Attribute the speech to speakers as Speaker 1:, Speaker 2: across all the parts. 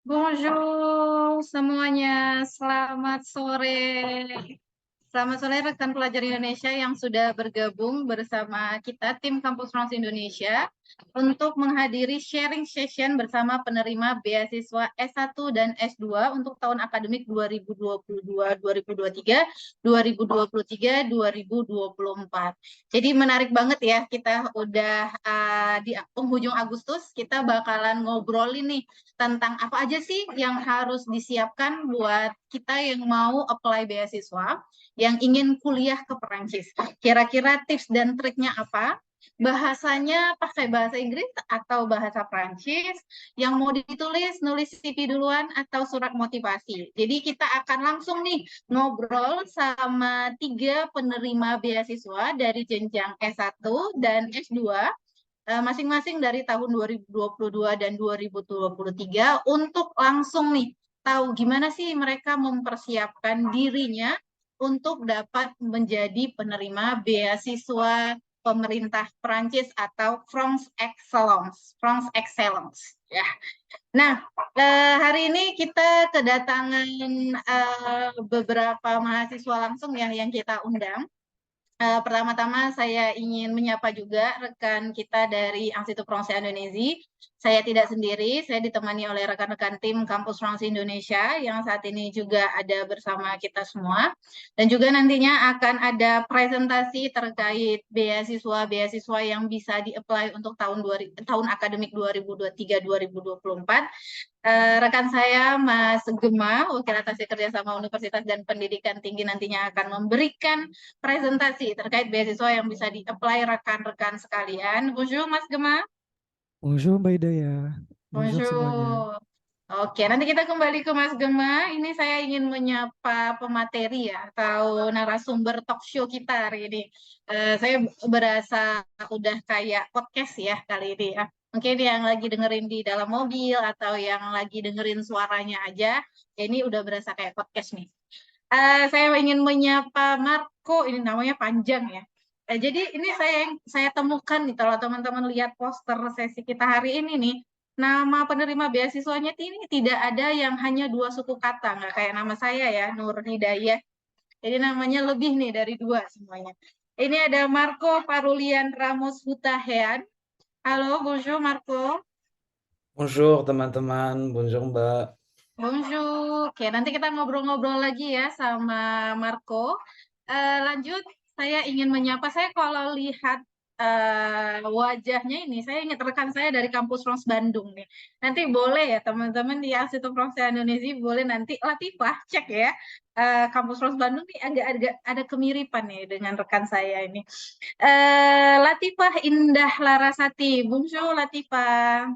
Speaker 1: Bonjour semuanya, selamat sore. Selamat sore rekan pelajar Indonesia yang sudah bergabung bersama kita tim Kampus France Indonesia untuk menghadiri sharing session bersama penerima beasiswa S1 dan S2 untuk tahun akademik 2022, 2023, 2023, 2024. Jadi menarik banget ya, kita udah di penghujung Agustus, kita bakalan ngobrolin nih tentang apa aja sih yang harus disiapkan buat kita yang mau apply beasiswa, yang ingin kuliah ke Perancis. Kira-kira tips dan triknya apa? Bahasanya pakai bahasa Inggris atau bahasa Prancis? Yang mau ditulis, nulis CV duluan atau surat motivasi? Jadi kita akan langsung nih ngobrol sama 3 penerima beasiswa dari jenjang S1 dan S2 masing-masing dari tahun 2022 dan 2023 untuk langsung nih tahu gimana sih mereka mempersiapkan dirinya untuk dapat menjadi penerima beasiswa pemerintah Perancis atau France Excellence, France Excellence ya. Nah, hari ini kita kedatangan beberapa mahasiswa langsung ya yang kita undang. Pertama-tama saya ingin menyapa juga rekan kita dari Institut Français Indonesia. Saya tidak sendiri, saya ditemani oleh rekan-rekan tim Kampus France Indonesia yang saat ini juga ada bersama kita semua. Dan juga nantinya akan ada presentasi terkait beasiswa-beasiswa yang bisa di-apply untuk tahun akademik 2023-2024. Rekan saya Mas Gema, Wakil Atase Kerjasama Universitas dan Pendidikan Tinggi nantinya akan memberikan presentasi terkait beasiswa yang bisa di-apply rekan-rekan sekalian. Bonjour Mas Gema.
Speaker 2: Bonjour Mbak Hidayah, bonjour semuanya.
Speaker 1: Bonjour. Oke, nanti kita kembali ke Mas Gema. Ini saya ingin menyapa pemateri ya, atau narasumber talk show kita hari ini. Saya berasa udah kayak podcast ya kali ini ya. Mungkin yang lagi dengerin di dalam mobil atau yang lagi dengerin suaranya aja, ini udah berasa kayak podcast nih. Saya ingin menyapa Marco, ini namanya panjang ya. Jadi ini saya temukan nih kalau teman-teman lihat poster sesi kita hari ini nih, nama penerima beasiswanya ini tidak ada yang hanya 2 suku kata, nggak kayak nama saya ya, Nur Hidayah. Jadi namanya lebih nih dari 2 semuanya. Ini ada Marco Parulian Ramos Hutahean. Halo, bonjour Marco.
Speaker 3: Bonjour teman-teman, bonjour Mbak.
Speaker 1: Bonjour. Oke, nanti kita ngobrol-ngobrol lagi ya sama Marco. Lanjut, saya ingin menyapa. Saya kalau lihat wajahnya ini, saya ingat rekan saya dari Kampus France Bandung nih. Nanti boleh ya teman-teman di Institut France Indonesia, boleh nanti Latifah cek ya. Kampus France Bandung nih agak-agak ada kemiripan nih dengan rekan saya ini. Latifah Indah Larasati. Bonjour Latifah.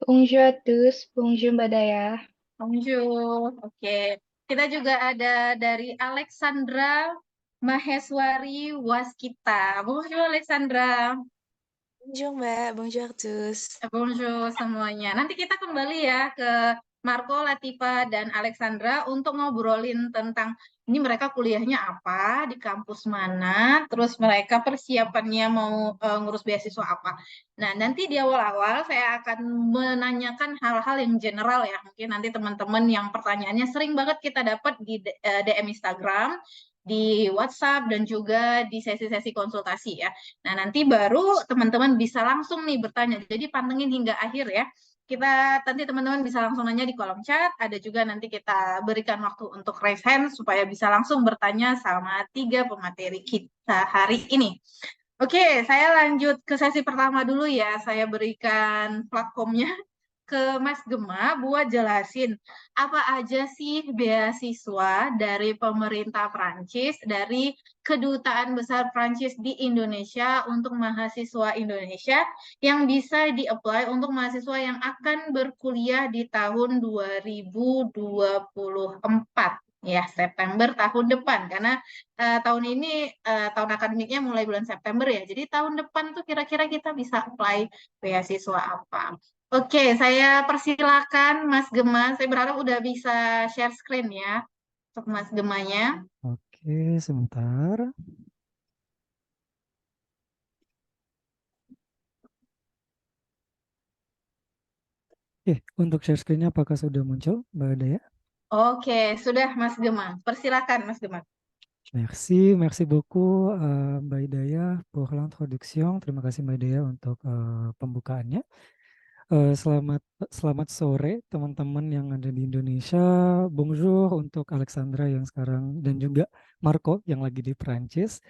Speaker 4: Bonjour à tous, bonjour Mbak Daya.
Speaker 1: Bonjour. Oke. Kita juga ada dari Alexandra Maheswari Waskita. Bonjour Alexandra.
Speaker 5: Bonjour Mbak, bonjour à tous.
Speaker 1: Bonjour semuanya. Nanti kita kembali ya ke Marco, Latifa, dan Alexandra untuk ngobrolin tentang ini mereka kuliahnya apa, di kampus mana, terus mereka persiapannya mau ngurus beasiswa apa. Nah, nanti di awal-awal saya akan menanyakan hal-hal yang general ya. Mungkin nanti teman-teman yang pertanyaannya sering banget kita dapat di DM Instagram, di WhatsApp, dan juga di sesi-sesi konsultasi ya. Nah, nanti baru teman-teman bisa langsung nih bertanya. Jadi pantengin hingga akhir ya. Nanti teman-teman bisa langsung nanya di kolom chat. Ada juga nanti kita berikan waktu untuk raise hand supaya bisa langsung bertanya sama 3 pemateri kita hari ini. Oke, saya lanjut ke sesi pertama dulu ya. Saya berikan platformnya ke Mas Gema buat jelasin apa aja sih beasiswa dari pemerintah Prancis, dari Kedutaan Besar Prancis di Indonesia untuk mahasiswa Indonesia yang bisa di-apply untuk mahasiswa yang akan berkuliah di tahun 2024 ya, September tahun depan karena tahun ini tahun akademiknya mulai bulan September ya. Jadi tahun depan tuh kira-kira kita bisa apply beasiswa apa. Oke, saya persilakan Mas Gema. Saya berharap udah bisa share screen ya untuk Mas Gemanya.
Speaker 2: Oke, sebentar. Oke, untuk share screen-nya apakah sudah muncul, Mbak Daya?
Speaker 1: Oke, sudah Mas Gemma. Persilakan Mas Gemma.
Speaker 2: Merci beaucoup Mbak Hidayah pour l'introduction. Terima kasih Mbak Hidayah untuk pembukaannya. Selamat sore teman-teman yang ada di Indonesia. Bonjour untuk Alexandra yang sekarang dan juga Marco yang lagi di Perancis.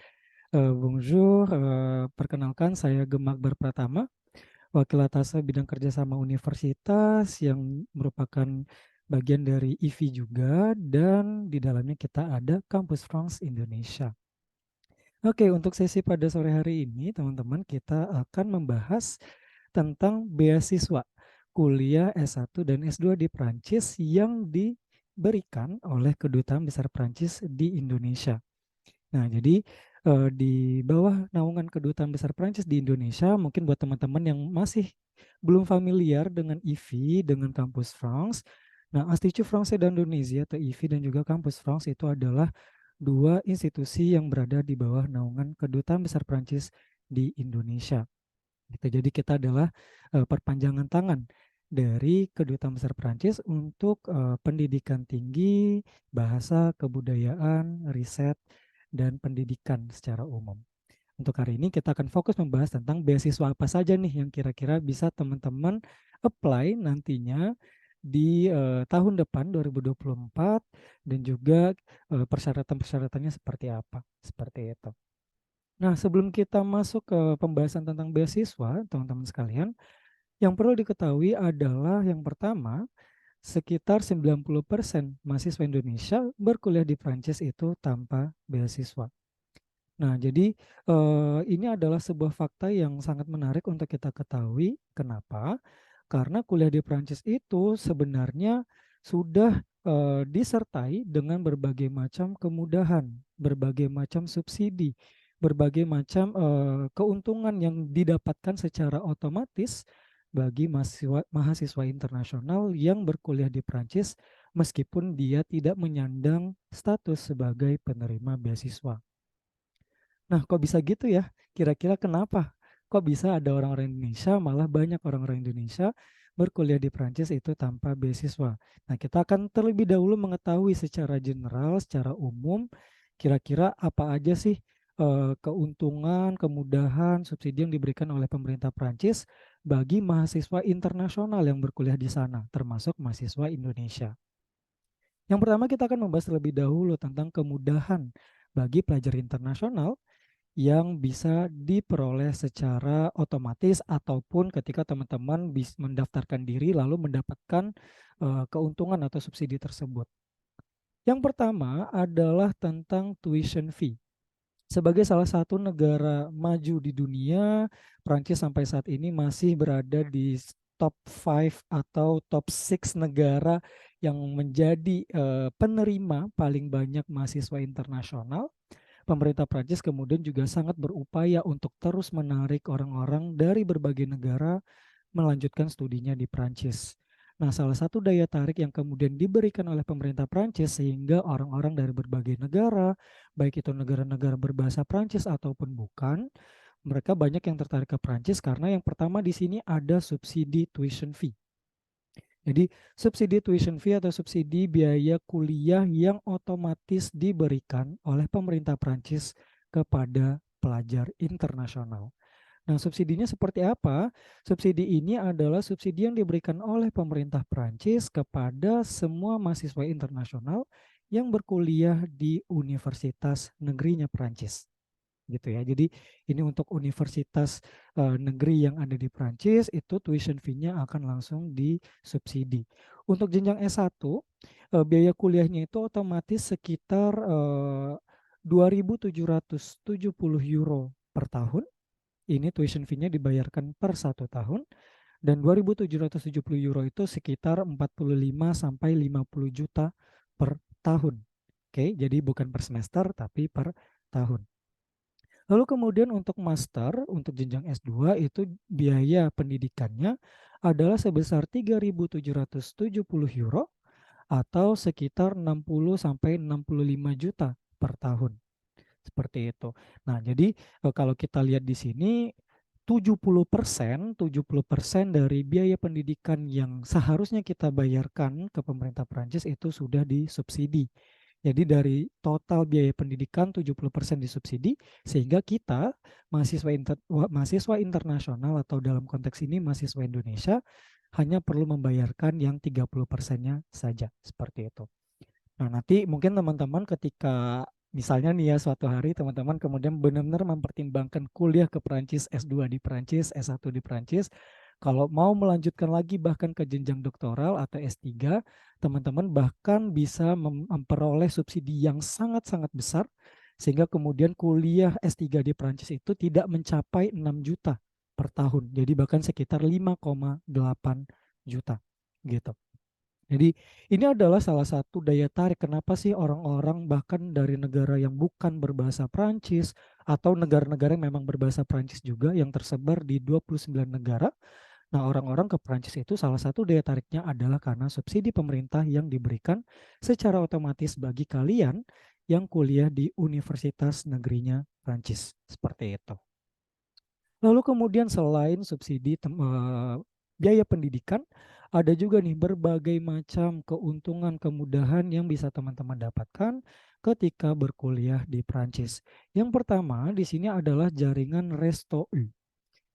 Speaker 2: Bonjour, perkenalkan saya Gemma Akbar Pratama, Wakil Atase Bidang Kerjasama Universitas yang merupakan bagian dari IVI juga, dan di dalamnya kita ada Kampus France Indonesia. Oke, untuk sesi pada sore hari ini teman-teman kita akan membahas tentang beasiswa kuliah S1 dan S2 di Prancis yang diberikan oleh Kedutaan Besar Prancis di Indonesia. Nah, jadi di bawah naungan Kedutaan Besar Prancis di Indonesia, mungkin buat teman-teman yang masih belum familiar dengan IVI, dengan Kampus France, nah Institut Français d'Indonésie atau IVI dan juga Kampus France itu adalah dua institusi yang berada di bawah naungan Kedutaan Besar Prancis di Indonesia. Gitu. Jadi kita adalah perpanjangan tangan dari Kedutaan Besar Prancis untuk pendidikan tinggi, bahasa, kebudayaan, riset, dan pendidikan secara umum. Untuk hari ini kita akan fokus membahas tentang beasiswa apa saja nih yang kira-kira bisa teman-teman apply nantinya di tahun depan 2024 dan juga persyaratan-persyaratannya seperti apa, seperti itu. Nah, sebelum kita masuk ke pembahasan tentang beasiswa, teman-teman sekalian, yang perlu diketahui adalah yang pertama, sekitar 90% mahasiswa Indonesia berkuliah di Prancis itu tanpa beasiswa. Nah, jadi ini adalah sebuah fakta yang sangat menarik untuk kita ketahui. Kenapa? Karena kuliah di Prancis itu sebenarnya sudah disertai dengan berbagai macam kemudahan, berbagai macam subsidi, berbagai macam keuntungan yang didapatkan secara otomatis bagi mahasiswa internasional yang berkuliah di Prancis meskipun dia tidak menyandang status sebagai penerima beasiswa. Nah, kok bisa gitu ya? Kira-kira kenapa? Kok bisa ada orang-orang Indonesia, malah banyak orang-orang Indonesia berkuliah di Prancis itu tanpa beasiswa. Nah, kita akan terlebih dahulu mengetahui secara general, secara umum, kira-kira apa aja sih keuntungan, kemudahan, subsidi yang diberikan oleh pemerintah Prancis bagi mahasiswa internasional yang berkuliah di sana, termasuk mahasiswa Indonesia. Yang pertama kita akan membahas terlebih dahulu tentang kemudahan bagi pelajar internasional yang bisa diperoleh secara otomatis ataupun ketika teman-teman mendaftarkan diri lalu mendapatkan keuntungan atau subsidi tersebut. Yang pertama adalah tentang tuition fee. Sebagai salah satu negara maju di dunia, Prancis sampai saat ini masih berada di top 5 atau top 6 negara yang menjadi penerima paling banyak mahasiswa internasional. Pemerintah Prancis kemudian juga sangat berupaya untuk terus menarik orang-orang dari berbagai negara melanjutkan studinya di Prancis. Nah, salah satu daya tarik yang kemudian diberikan oleh pemerintah Prancis sehingga orang-orang dari berbagai negara, baik itu negara-negara berbahasa Prancis ataupun bukan, mereka banyak yang tertarik ke Prancis karena yang pertama di sini ada subsidi tuition fee. Jadi subsidi tuition fee atau subsidi biaya kuliah yang otomatis diberikan oleh pemerintah Prancis kepada pelajar internasional. Nah, subsidinya seperti apa? Subsidi ini adalah subsidi yang diberikan oleh pemerintah Prancis kepada semua mahasiswa internasional yang berkuliah di universitas negerinya Prancis. Gitu ya. Jadi ini untuk universitas negeri yang ada di Prancis itu tuition fee-nya akan langsung disubsidi. Untuk jenjang S1 biaya kuliahnya itu otomatis sekitar 2.770 euro per tahun. Ini tuition fee-nya dibayarkan per 1 tahun dan 2.770 euro itu sekitar 45 sampai 50 juta per tahun. Oke, jadi bukan per semester tapi per tahun. Lalu kemudian untuk master, untuk jenjang S2 itu biaya pendidikannya adalah sebesar 3.770 euro atau sekitar 60 sampai 65 juta per tahun. Seperti itu. Nah, jadi kalau kita lihat di sini 70% dari biaya pendidikan yang seharusnya kita bayarkan ke pemerintah Prancis itu sudah disubsidi. Jadi dari total biaya pendidikan 70% disubsidi, sehingga kita mahasiswa internasional atau dalam konteks ini mahasiswa Indonesia hanya perlu membayarkan yang 30%-nya saja, seperti itu. Nah, nanti mungkin teman-teman ketika misalnya nih ya suatu hari teman-teman kemudian benar-benar mempertimbangkan kuliah ke Perancis, S2 di Perancis, S1 di Perancis, kalau mau melanjutkan lagi bahkan ke jenjang doktoral atau S3, teman-teman bahkan bisa memperoleh subsidi yang sangat-sangat besar sehingga kemudian kuliah S3 di Perancis itu tidak mencapai 6 juta per tahun. Jadi bahkan sekitar 5,8 juta gitu. Jadi ini adalah salah satu daya tarik kenapa sih orang-orang bahkan dari negara yang bukan berbahasa Prancis atau negara-negara yang memang berbahasa Prancis juga yang tersebar di 29 negara. Nah, orang-orang ke Prancis itu salah satu daya tariknya adalah karena subsidi pemerintah yang diberikan secara otomatis bagi kalian yang kuliah di universitas negerinya Prancis. Seperti itu. Lalu kemudian selain subsidi biaya pendidikan, ada juga nih berbagai macam keuntungan, kemudahan yang bisa teman-teman dapatkan ketika berkuliah di Prancis. Yang pertama di sini adalah jaringan Resto U.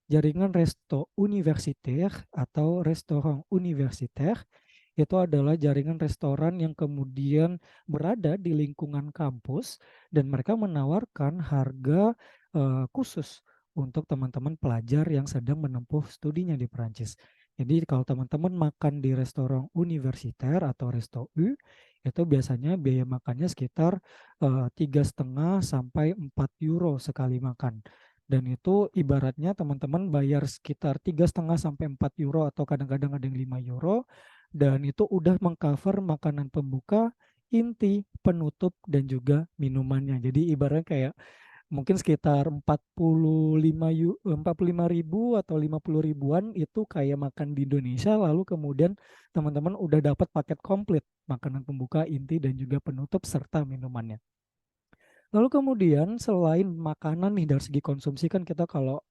Speaker 2: Jaringan resto universitaire atau restoran universitaire itu adalah jaringan restoran yang kemudian berada di lingkungan kampus dan mereka menawarkan harga khusus untuk teman-teman pelajar yang sedang menempuh studinya di Perancis. Jadi kalau teman-teman makan di restoran universitaire atau resto U, itu biasanya biaya makannya sekitar 3,5 sampai 4 euro sekali makan. Dan itu ibaratnya teman-teman bayar sekitar 3,5 sampai 4 euro atau kadang-kadang ada yang 5 euro. Dan itu udah mengcover makanan pembuka, inti, penutup, dan juga minumannya. Jadi ibaratnya kayak mungkin sekitar 45 ribu atau 50 ribuan itu kayak makan di Indonesia. Lalu kemudian teman-teman udah dapat paket komplit makanan pembuka, inti, dan juga penutup serta minumannya. Lalu kemudian selain makanan nih dari segi konsumsi kan kita kalau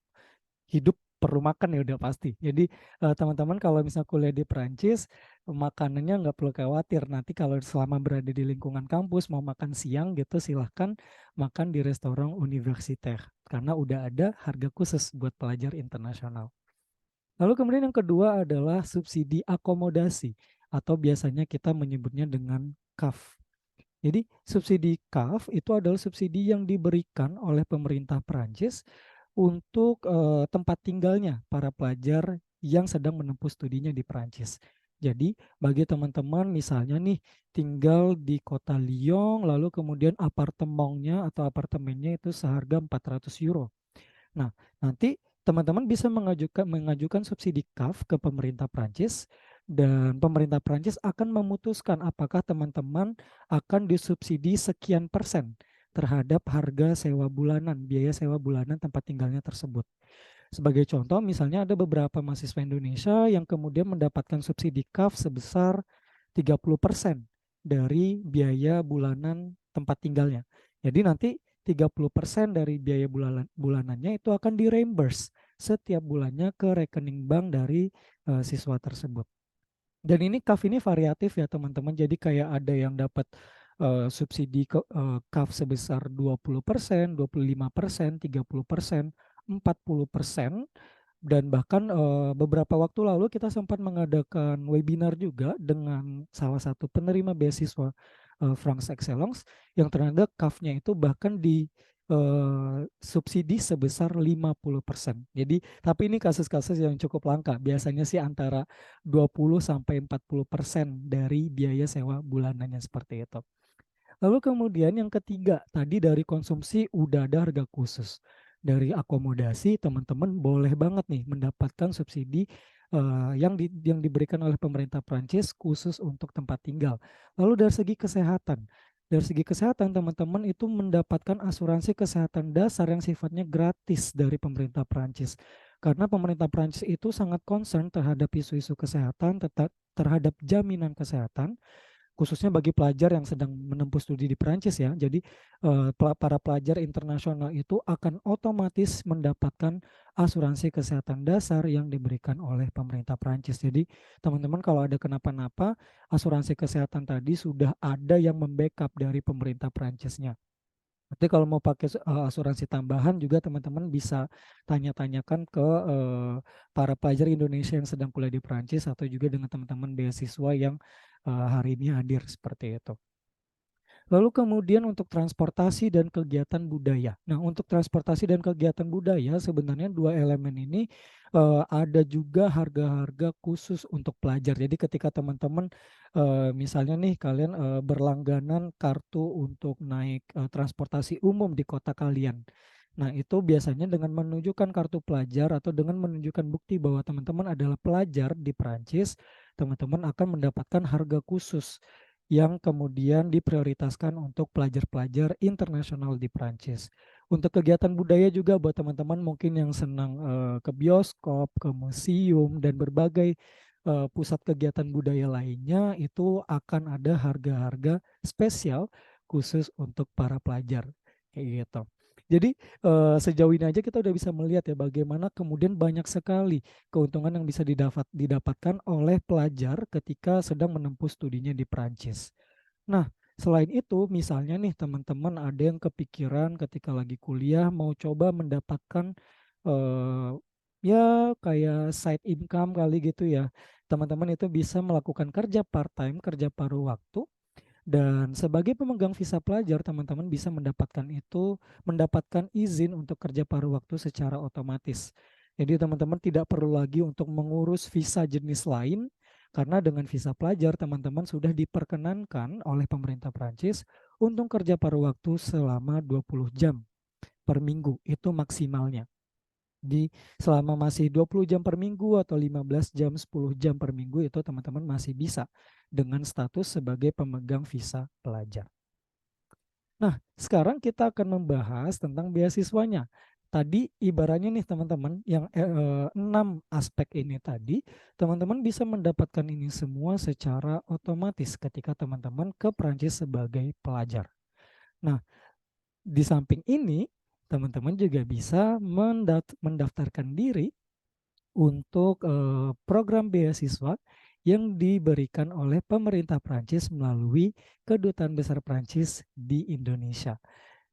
Speaker 2: hidup perlu makan ya udah pasti. Jadi teman-teman kalau misalnya kuliah di Perancis, makanannya nggak perlu khawatir. Nanti kalau selama berada di lingkungan kampus mau makan siang gitu silahkan makan di restoran universitaire. Karena udah ada harga khusus buat pelajar internasional. Lalu kemudian yang kedua adalah subsidi akomodasi atau biasanya kita menyebutnya dengan CAF. Jadi subsidi CAF itu adalah subsidi yang diberikan oleh pemerintah Perancis untuk tempat tinggalnya para pelajar yang sedang menempuh studinya di Perancis. Jadi bagi teman-teman misalnya nih tinggal di kota Lyon lalu kemudian apartemennya atau apartemennya itu seharga 400 euro. Nah, nanti teman-teman bisa mengajukan subsidi CAF ke pemerintah Prancis dan pemerintah Prancis akan memutuskan apakah teman-teman akan disubsidi sekian persen terhadap harga sewa bulanan, biaya sewa bulanan tempat tinggalnya tersebut. Sebagai contoh, misalnya ada beberapa mahasiswa Indonesia yang kemudian mendapatkan subsidi CAF sebesar 30% dari biaya bulanan tempat tinggalnya. Jadi nanti 30% dari biaya bulanannya itu akan di-reimburse setiap bulannya ke rekening bank dari siswa tersebut. Dan ini CAF ini variatif ya teman-teman. Jadi kayak ada yang dapat subsidi CAF sebesar 20%, 25%, 30%, 40%. Dan bahkan beberapa waktu lalu kita sempat mengadakan webinar juga dengan salah satu penerima beasiswa France Excellence yang ternyata CAF-nya itu bahkan di subsidi sebesar 50%. Jadi tapi ini kasus-kasus yang cukup langka. Biasanya sih antara 20 sampai 40% dari biaya sewa bulanannya seperti itu. Lalu kemudian yang ketiga, tadi dari konsumsi udah ada harga khusus. Dari akomodasi teman-teman boleh banget nih mendapatkan subsidi yang diberikan oleh pemerintah Prancis khusus untuk tempat tinggal. Lalu dari segi kesehatan teman-teman itu mendapatkan asuransi kesehatan dasar yang sifatnya gratis dari pemerintah Prancis. Karena pemerintah Prancis itu sangat concern terhadap isu-isu kesehatan, terhadap jaminan kesehatan. khususnya bagi pelajar yang sedang menempuh studi di Perancis ya. Jadi para pelajar internasional itu akan otomatis mendapatkan asuransi kesehatan dasar yang diberikan oleh pemerintah Perancis. Jadi teman-teman kalau ada kenapa-napa, asuransi kesehatan tadi sudah ada yang membackup dari pemerintah Perancisnya. Nanti kalau mau pakai asuransi tambahan juga teman-teman bisa tanya-tanyakan ke para pelajar Indonesia yang sedang kuliah di Perancis atau juga dengan teman-teman beasiswa yang hari ini hadir seperti itu. Lalu kemudian untuk transportasi dan kegiatan budaya. Nah, untuk transportasi dan kegiatan budaya sebenarnya dua elemen ini ada juga harga-harga khusus untuk pelajar. Jadi ketika teman-teman misalnya nih kalian berlangganan kartu untuk naik transportasi umum di kota kalian. Nah, itu biasanya dengan menunjukkan kartu pelajar atau dengan menunjukkan bukti bahwa teman-teman adalah pelajar di Perancis, teman-teman akan mendapatkan harga khusus yang kemudian diprioritaskan untuk pelajar-pelajar internasional di Prancis. Untuk kegiatan budaya juga buat teman-teman mungkin yang senang ke bioskop, ke museum, dan berbagai pusat kegiatan budaya lainnya, itu akan ada harga-harga spesial khusus untuk para pelajar. Kayak gitu. Jadi sejauh ini aja kita udah bisa melihat ya bagaimana kemudian banyak sekali keuntungan yang bisa didapatkan oleh pelajar ketika sedang menempuh studinya di Perancis. Nah, selain itu misalnya nih teman-teman ada yang kepikiran ketika lagi kuliah mau coba mendapatkan ya kayak side income kali gitu ya. Teman-teman itu bisa melakukan kerja part-time, kerja paruh waktu. Dan sebagai pemegang visa pelajar, teman-teman bisa mendapatkan izin untuk kerja paruh waktu secara otomatis. Jadi teman-teman tidak perlu lagi untuk mengurus visa jenis lain, karena dengan visa pelajar teman-teman sudah diperkenankan oleh pemerintah Prancis untuk kerja paruh waktu selama 20 jam per minggu, itu maksimalnya. Di selama masih 20 jam per minggu atau 15 jam, 10 jam per minggu itu teman-teman masih bisa dengan status sebagai pemegang visa pelajar. Nah, sekarang kita akan membahas tentang beasiswanya. Tadi ibaratnya nih teman-teman, yang 6 aspek ini tadi, teman-teman bisa mendapatkan ini semua secara otomatis ketika teman-teman ke Prancis sebagai pelajar. Nah, di samping ini, teman-teman juga bisa mendaftarkan diri untuk program beasiswa yang diberikan oleh pemerintah Prancis melalui Kedutaan Besar Prancis di Indonesia.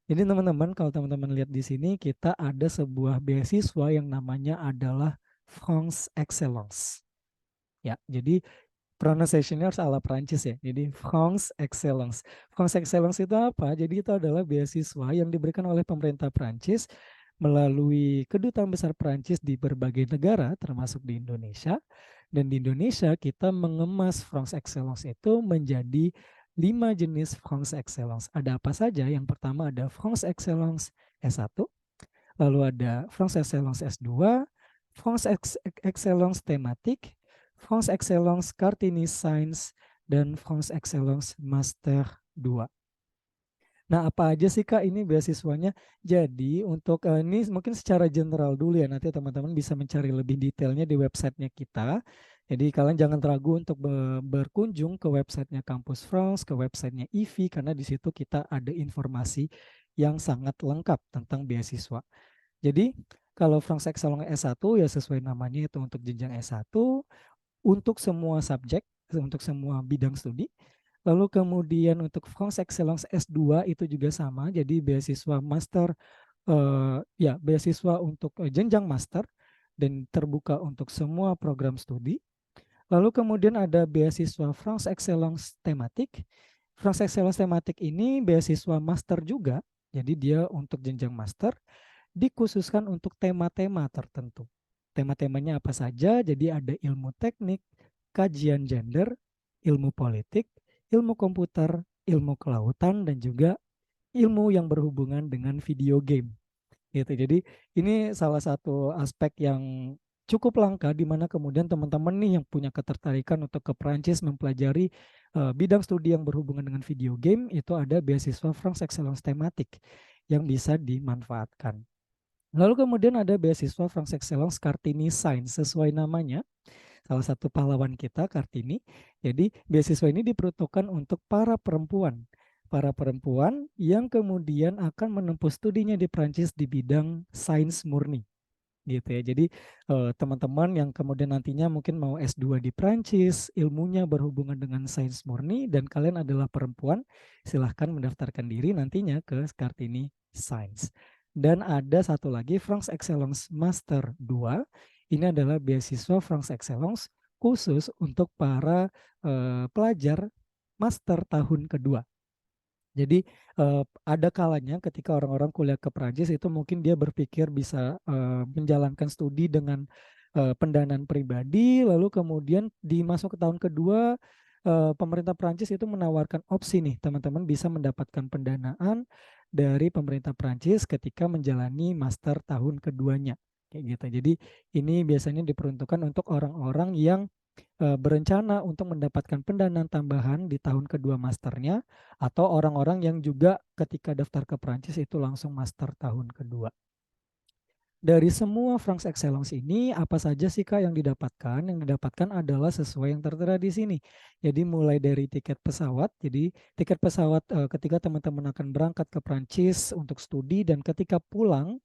Speaker 2: Jadi teman-teman, kalau teman-teman lihat di sini, kita ada sebuah beasiswa yang namanya adalah France Excellence. Ya, jadi pronunciation-nya harus ala Prancis ya. Jadi France Excellence. France Excellence itu apa? Jadi itu adalah beasiswa yang diberikan oleh pemerintah Prancis melalui Kedutaan Besar Prancis di berbagai negara termasuk di Indonesia. Dan di Indonesia kita mengemas France Excellence itu menjadi 5 jenis France Excellence. Ada apa saja? Yang pertama ada France Excellence S1, lalu ada France Excellence S2, France Excellence Tematik, France Excellence Kartini Science, dan France Excellence Master 2. Nah, apa aja sih Kak ini beasiswanya? Jadi untuk ini mungkin secara general dulu ya, nanti teman-teman bisa mencari lebih detailnya di websitenya kita. Jadi kalian jangan ragu untuk berkunjung ke websitenya Kampus France, ke websitenya IVI, karena di situ kita ada informasi yang sangat lengkap tentang beasiswa. Jadi kalau France Excellence S1 ya sesuai namanya itu untuk jenjang S1, untuk semua subjek, untuk semua bidang studi. Lalu kemudian untuk France Excellence S2 itu juga sama, jadi beasiswa master, beasiswa untuk jenjang master dan terbuka untuk semua program studi. Lalu kemudian ada beasiswa France Excellence Tematik. France Excellence Tematik ini beasiswa master juga, jadi dia untuk jenjang master, dikhususkan untuk tema-tema tertentu. Tema-temanya apa saja? Jadi ada ilmu teknik, kajian gender, ilmu politik, ilmu komputer, ilmu kelautan, dan juga ilmu yang berhubungan dengan video game. Gitu. Jadi ini salah satu aspek yang cukup langka di mana kemudian teman-teman nih yang punya ketertarikan untuk ke Perancis mempelajari bidang studi yang berhubungan dengan video game, itu ada beasiswa France Excellence Tematik yang bisa dimanfaatkan. Lalu kemudian ada beasiswa France Excellence Kartini Science, sesuai namanya. salah satu pahlawan kita, Kartini. Jadi beasiswa ini diperuntukkan untuk para perempuan yang kemudian akan menempuh studinya di Prancis di bidang sains murni gitu ya. Jadi teman-teman yang kemudian nantinya mungkin mau S2 di Prancis, ilmunya berhubungan dengan sains murni dan kalian adalah perempuan, silahkan mendaftarkan diri nantinya ke Kartini Science. Dan ada satu lagi France Excellence Master 2. Ini adalah beasiswa France Excellence khusus untuk para pelajar master tahun kedua. Jadi ada kalanya ketika orang-orang kuliah ke Prancis itu mungkin dia berpikir bisa menjalankan studi dengan pendanaan pribadi, lalu kemudian di masuk ke tahun kedua pemerintah Prancis itu menawarkan opsi nih teman-teman bisa mendapatkan pendanaan dari pemerintah Prancis ketika menjalani master tahun keduanya kayak gitu. Jadi ini biasanya diperuntukkan untuk orang-orang yang berencana untuk mendapatkan pendanaan tambahan di tahun kedua masternya atau orang-orang yang juga ketika daftar ke Prancis itu langsung master tahun kedua. Dari semua France Excellence ini apa saja sih Kak yang didapatkan? Yang didapatkan adalah sesuai yang tertera di sini. Jadi mulai dari tiket pesawat. Jadi tiket pesawat ketika teman-teman akan berangkat ke Prancis untuk studi dan ketika pulang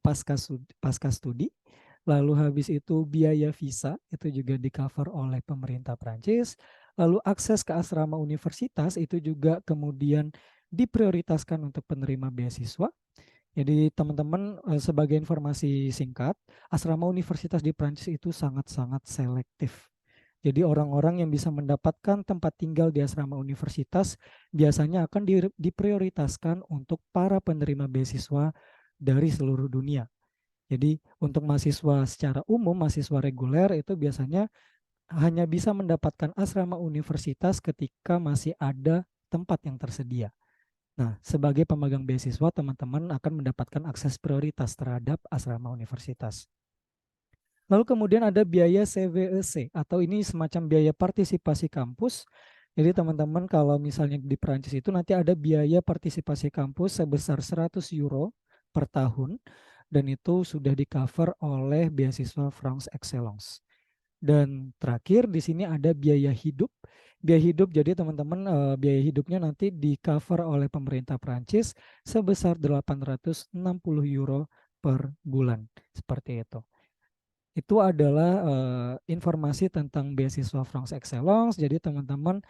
Speaker 2: pasca studi. Lalu habis itu biaya visa itu juga di-cover oleh pemerintah Prancis. Lalu akses ke asrama universitas itu juga kemudian diprioritaskan untuk penerima beasiswa. Jadi teman-teman sebagai informasi singkat, asrama universitas di Prancis itu sangat-sangat selektif. Jadi orang-orang yang bisa mendapatkan tempat tinggal di asrama universitas biasanya akan diprioritaskan untuk para penerima beasiswa dari seluruh dunia. Jadi untuk mahasiswa secara umum, mahasiswa reguler itu biasanya hanya bisa mendapatkan asrama universitas ketika masih ada tempat yang tersedia. Nah, sebagai pemegang beasiswa, teman-teman akan mendapatkan akses prioritas terhadap asrama universitas. Lalu kemudian ada biaya CVEC atau ini semacam biaya partisipasi kampus. Jadi teman-teman kalau misalnya di Perancis itu nanti ada biaya partisipasi kampus sebesar 100 euro per tahun. Dan itu sudah di-cover oleh beasiswa France Excellence. Dan terakhir di sini ada biaya hidup. Biaya hidup jadi teman-teman biaya hidupnya nanti di-cover oleh pemerintah Prancis sebesar 860 euro per bulan. Seperti itu. Itu adalah informasi tentang beasiswa France Excellence. Jadi teman-teman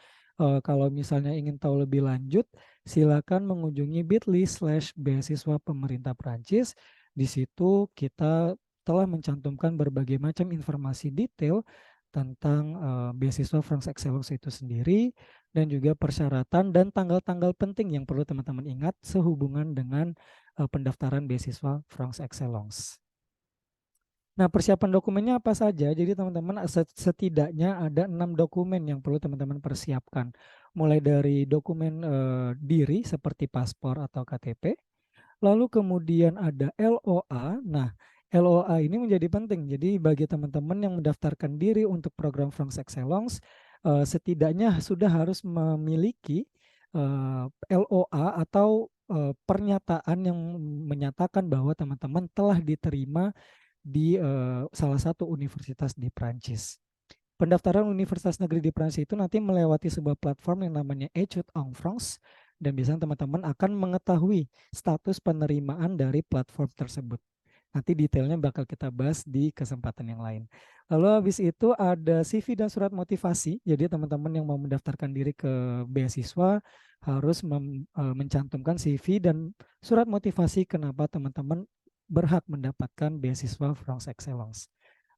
Speaker 2: kalau misalnya ingin tahu lebih lanjut, silakan mengunjungi bit.ly/beasiswa pemerintah Prancis. Di situ kita telah mencantumkan berbagai macam informasi detail tentang beasiswa France Excellence itu sendiri dan juga persyaratan dan tanggal-tanggal penting yang perlu teman-teman ingat sehubungan dengan pendaftaran beasiswa France Excellence. Nah, persiapan dokumennya apa saja? Jadi teman-teman setidaknya ada 6 dokumen yang perlu teman-teman persiapkan. Mulai dari dokumen diri seperti paspor atau KTP. Lalu kemudian ada LOA. Nah, LOA ini menjadi penting. Jadi bagi teman-teman yang mendaftarkan diri untuk program France Excellence, setidaknya sudah harus memiliki LOA atau pernyataan yang menyatakan bahwa teman-teman telah diterima di salah satu universitas di Prancis. Pendaftaran universitas negeri di Prancis itu nanti melewati sebuah platform yang namanya Études en France dan biasanya teman-teman akan mengetahui status penerimaan dari platform tersebut. Nanti detailnya bakal kita bahas di kesempatan yang lain. Lalu habis itu ada CV dan surat motivasi. Jadi teman-teman yang mau mendaftarkan diri ke beasiswa harus mencantumkan CV dan surat motivasi kenapa teman-teman berhak mendapatkan beasiswa France Excellence.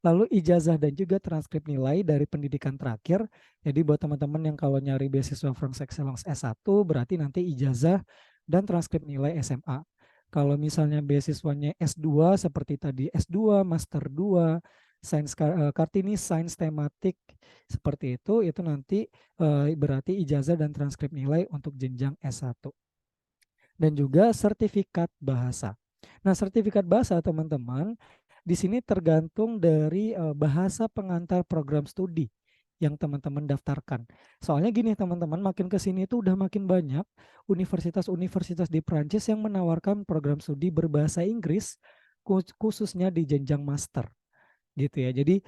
Speaker 2: Lalu ijazah dan juga transkrip nilai dari pendidikan terakhir. Jadi buat teman-teman yang kalau nyari beasiswa France Excellence S1 berarti nanti ijazah dan transkrip nilai SMA. Kalau misalnya beasiswanya S2 seperti tadi S2, Master 2, Sains Kartini Sains tematik seperti itu nanti berarti ijazah dan transkrip nilai untuk jenjang S1. Dan juga sertifikat bahasa. Nah, sertifikat bahasa teman-teman di sini tergantung dari bahasa pengantar program studi yang teman-teman daftarkan. Soalnya gini teman-teman, makin ke sini itu udah makin banyak universitas-universitas di Prancis yang menawarkan program studi berbahasa Inggris khususnya di jenjang master. Gitu ya. Jadi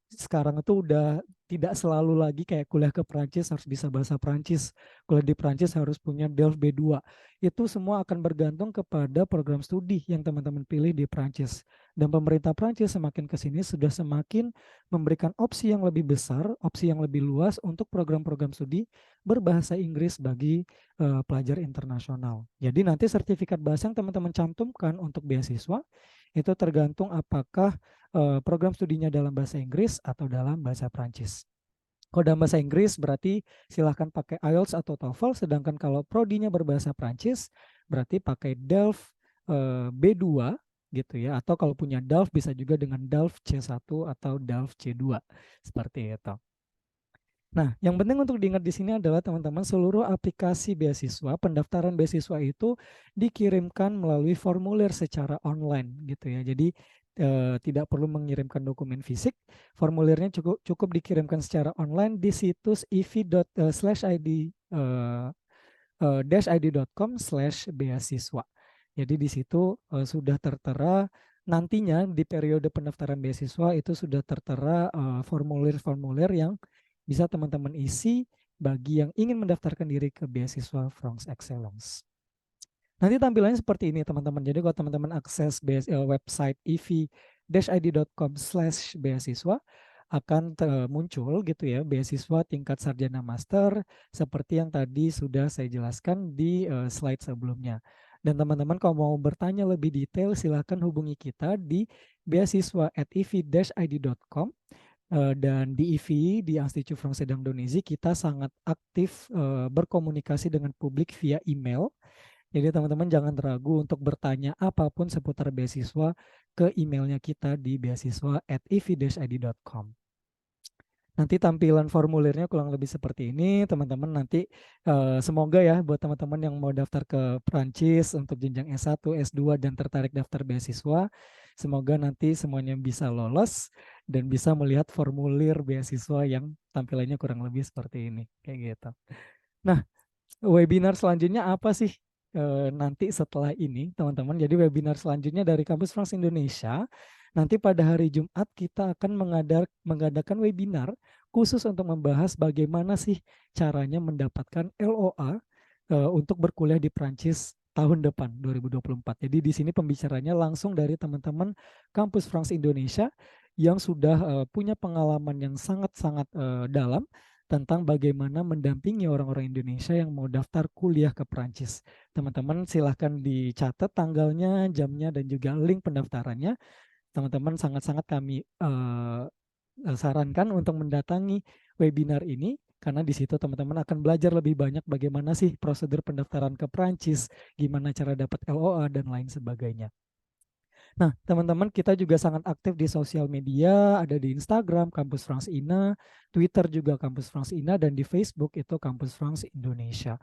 Speaker 2: sekarang itu udah tidak selalu lagi kayak kuliah ke Prancis harus bisa bahasa Prancis, kuliah di Prancis harus punya DELF B2. Itu semua akan bergantung kepada program studi yang teman-teman pilih di Prancis. Dan pemerintah Prancis semakin ke sini sudah semakin memberikan opsi yang lebih besar, opsi yang lebih luas untuk program-program studi berbahasa Inggris bagi pelajar internasional. Jadi nanti sertifikat bahasa yang teman-teman cantumkan untuk beasiswa itu tergantung apakah program studinya dalam bahasa Inggris atau dalam bahasa Prancis. Kalau dalam bahasa Inggris berarti silahkan pakai IELTS atau TOEFL, sedangkan kalau prodinya berbahasa Prancis berarti pakai DELF B2 gitu ya, atau kalau punya DELF bisa juga dengan DELF C1 atau DELF C2 seperti itu. Nah, yang penting untuk diingat di sini adalah teman-teman seluruh aplikasi beasiswa, pendaftaran beasiswa itu dikirimkan melalui formulir secara online gitu ya. Jadi tidak perlu mengirimkan dokumen fisik, formulirnya cukup dikirimkan secara online di situs iv.id.com/beasiswa. Jadi di situ sudah tertera nantinya di periode pendaftaran beasiswa itu sudah tertera formulir-formulir yang bisa teman-teman isi bagi yang ingin mendaftarkan diri ke beasiswa France Excellence. Nanti tampilannya seperti ini teman-teman. Jadi kalau teman-teman akses website iv-id.com/beasiswa akan muncul gitu ya beasiswa tingkat sarjana master seperti yang tadi sudah saya jelaskan di slide sebelumnya. Dan teman-teman kalau mau bertanya lebih detail silakan hubungi kita di beasiswa@iv-id.com. Dan di IVI, di Institut Français d'Indonésie, kita sangat aktif berkomunikasi dengan publik via email. Jadi teman-teman jangan ragu untuk bertanya apapun seputar beasiswa ke emailnya kita di beasiswa@iv-id.com. Nanti tampilan formulirnya kurang lebih seperti ini, teman-teman. Nanti semoga ya buat teman-teman yang mau daftar ke Prancis untuk jenjang S1, S2 dan tertarik daftar beasiswa, semoga nanti semuanya bisa lolos dan bisa melihat formulir beasiswa yang tampilannya kurang lebih seperti ini, kayak gitu. Nah, webinar selanjutnya apa sih nanti setelah ini, teman-teman? Jadi webinar selanjutnya dari Kampus France Indonesia. Nanti pada hari Jumat kita akan mengadakan webinar khusus untuk membahas bagaimana sih caranya mendapatkan LOA untuk berkuliah di Prancis tahun depan 2024. Jadi di sini pembicaranya langsung dari teman-teman Kampus France Indonesia yang sudah punya pengalaman yang sangat-sangat dalam tentang bagaimana mendampingi orang-orang Indonesia yang mau daftar kuliah ke Prancis. Teman-teman silahkan dicatat tanggalnya, jamnya, dan juga link pendaftarannya. Teman-teman sangat-sangat kami sarankan untuk mendatangi webinar ini karena di situ teman-teman akan belajar lebih banyak bagaimana sih prosedur pendaftaran ke Prancis, gimana cara dapat LOA dan lain sebagainya. Nah, teman-teman kita juga sangat aktif di sosial media, ada di Instagram Kampus France INA, Twitter juga Kampus France INA, dan di Facebook itu Kampus France Indonesia.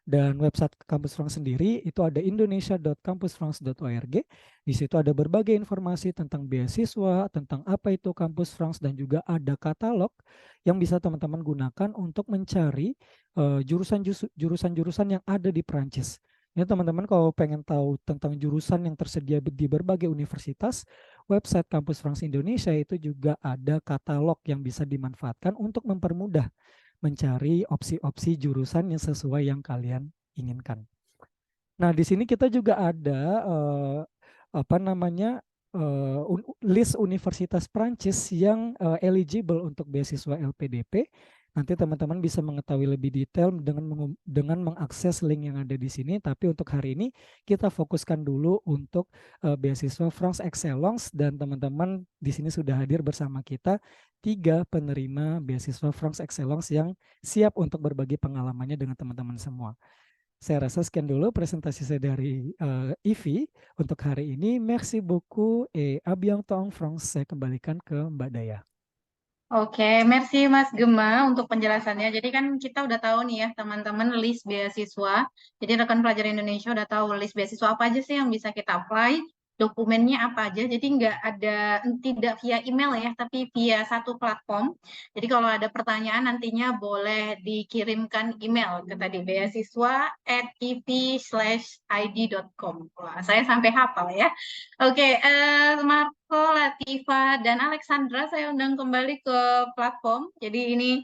Speaker 2: Dan website Kampus France sendiri itu ada indonesia.kampusfrance.org. Di situ ada berbagai informasi tentang beasiswa, tentang apa itu Kampus France, dan juga ada katalog yang bisa teman-teman gunakan untuk mencari jurusan-jurusan yang ada di Prancis. Ya teman-teman kalau pengen tahu tentang jurusan yang tersedia di berbagai universitas, website Kampus France Indonesia itu juga ada katalog yang bisa dimanfaatkan untuk mempermudah mencari opsi-opsi jurusan yang sesuai yang kalian inginkan. Nah, di sini kita juga ada list universitas Prancis yang eligible untuk beasiswa LPDP. Nanti teman-teman bisa mengetahui lebih detail dengan mengakses link yang ada di sini. Tapi untuk hari ini kita fokuskan dulu untuk beasiswa France Excellence, dan teman-teman di sini sudah hadir bersama kita 3 penerima beasiswa France Excellence yang siap untuk berbagi pengalamannya dengan teman-teman semua. Saya rasa sekian dulu presentasi saya dari IVI untuk hari ini. Merci beaucoup et à bientôt en France. Saya kembalikan ke Mbak Daya.
Speaker 1: Oke, merci Mas Gema untuk penjelasannya. Jadi kan kita udah tahu nih ya teman-teman list beasiswa. Jadi rekan pelajar Indonesia udah tahu list beasiswa apa aja sih yang bisa kita apply dokumennya apa aja. Jadi tidak via email ya, tapi via satu platform. Jadi kalau ada pertanyaan nantinya boleh dikirimkan email ke tadi beasiswa@ip/id.com. Wah, saya sampai hafal ya. Oke, Marco, Latifa, dan Alexandra saya undang kembali ke platform. Jadi ini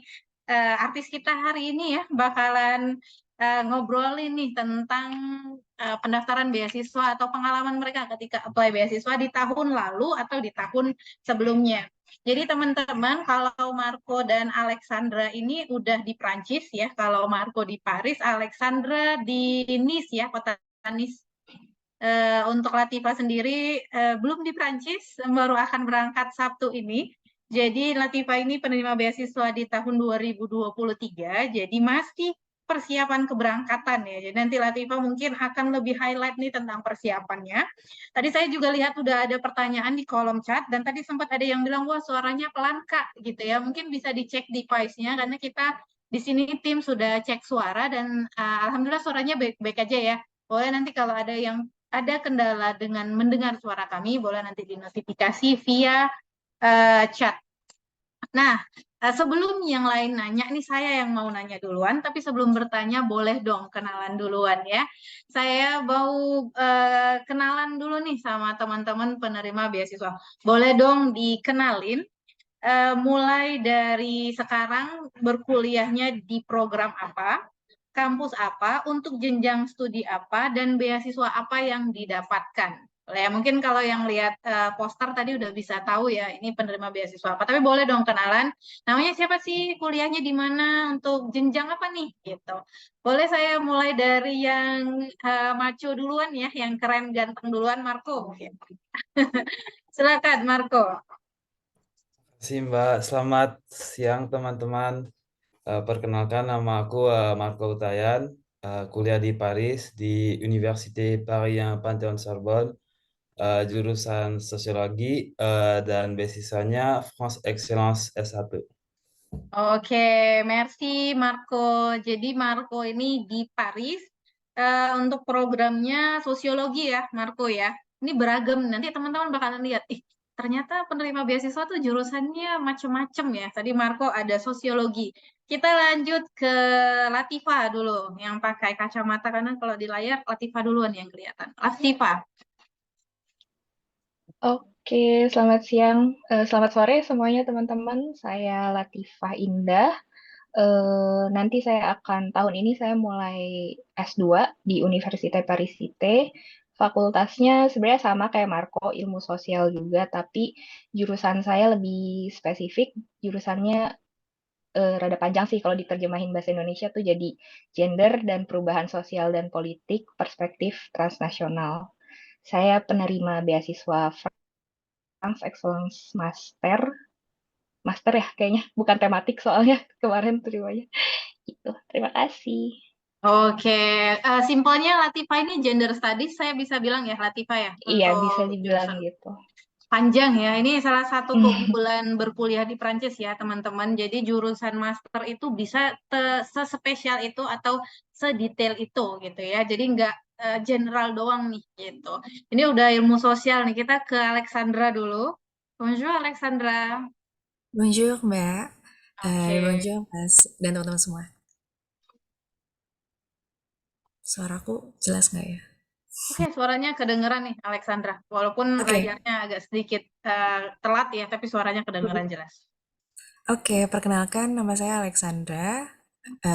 Speaker 1: artis kita hari ini ya bakalan ngobrolin nih tentang pendaftaran beasiswa atau pengalaman mereka ketika apply beasiswa di tahun lalu atau di tahun sebelumnya. Jadi teman-teman, kalau Marco dan Alexandra ini udah di Prancis ya, kalau Marco di Paris, Alexandra di Nice ya, kota Nice. Untuk Latifa sendiri belum di Prancis, baru akan berangkat Sabtu ini. Jadi Latifa ini penerima beasiswa di tahun 2023, jadi masih persiapan keberangkatan ya. Jadi nanti Latifa mungkin akan lebih highlight nih tentang persiapannya. Tadi saya juga lihat udah ada pertanyaan di kolom chat, dan tadi sempat ada yang bilang, wah suaranya pelan Kak, gitu ya. Mungkin bisa dicek device-nya, karena kita di sini tim sudah cek suara, dan alhamdulillah suaranya baik-baik aja ya. Boleh nanti kalau ada kendala dengan mendengar suara kami, boleh nanti dinotifikasi via chat. Nah, sebelum yang lain nanya, nih saya yang mau nanya duluan, tapi sebelum bertanya boleh dong kenalan duluan ya. Saya mau kenalan dulu nih sama teman-teman penerima beasiswa. Boleh dong dikenalin, mulai dari sekarang berkuliahnya di program apa, kampus apa, untuk jenjang studi apa, dan beasiswa apa yang didapatkan. Ya, mungkin kalau yang lihat poster tadi udah bisa tahu ya, ini penerima beasiswa apa. Tapi boleh dong kenalan, namanya siapa sih, kuliahnya di mana, untuk jenjang apa nih, gitu. Boleh saya mulai dari yang maco duluan ya, yang keren ganteng duluan, Marco. Silakan, Marco.
Speaker 3: Terima kasih Mbak. Selamat siang teman-teman. Perkenalkan nama aku Marco Utayan, kuliah di Paris di Université Paris 1 Panthéon-Sorbonne, jurusan sosiologi dan beasiswanya France Excellence S1.
Speaker 1: Oke, merci Marco. Jadi Marco ini di Paris untuk programnya sosiologi ya, Marco ya. Ini beragam. Nanti teman-teman bakalan lihat, ternyata penerima beasiswa tuh jurusannya macem-macem ya. Tadi Marco ada sosiologi. Kita lanjut ke Latifa dulu, yang pakai kacamata, karena kalau di layar Latifa duluan yang kelihatan. Latifa.
Speaker 4: Oke, selamat siang, selamat sore semuanya teman-teman. Saya Latifah Indah. Nanti tahun ini saya mulai S2 di Universitas Paris Cité. Fakultasnya sebenarnya sama kayak Marco, ilmu sosial juga, tapi jurusan saya lebih spesifik. Jurusannya rada panjang sih kalau diterjemahin bahasa Indonesia tuh jadi gender dan perubahan sosial dan politik perspektif transnasional. Saya penerima beasiswa France Excellence Master ya kayaknya, bukan tematik soalnya kemarin terimanya. Itu. Terima kasih.
Speaker 1: Oke, simpelnya Latifa ini gender studies, saya bisa bilang ya Latifa ya,
Speaker 4: Iya,
Speaker 1: untuk
Speaker 4: bisa dibilang
Speaker 1: jurusan
Speaker 4: gitu.
Speaker 1: panjang ya. Ini salah satu keunggulan berkuliah di Prancis ya teman-teman. Jadi jurusan master itu bisa sespesial itu atau sedetail itu gitu ya. Jadi nggak general doang nih gitu. Ini udah ilmu sosial nih. Kita ke Alexandra dulu. Bonjour Alexandra.
Speaker 5: Bonjour Mbak,
Speaker 1: Oke.
Speaker 5: bonjour Mas dan teman-teman semua. Suaraku jelas nggak ya?
Speaker 1: Oke, suaranya kedengeran nih Alexandra. Walaupun
Speaker 5: Oke.
Speaker 1: layarnya agak sedikit telat ya, tapi suaranya kedengeran jelas.
Speaker 5: Oke, perkenalkan nama saya Alexandra.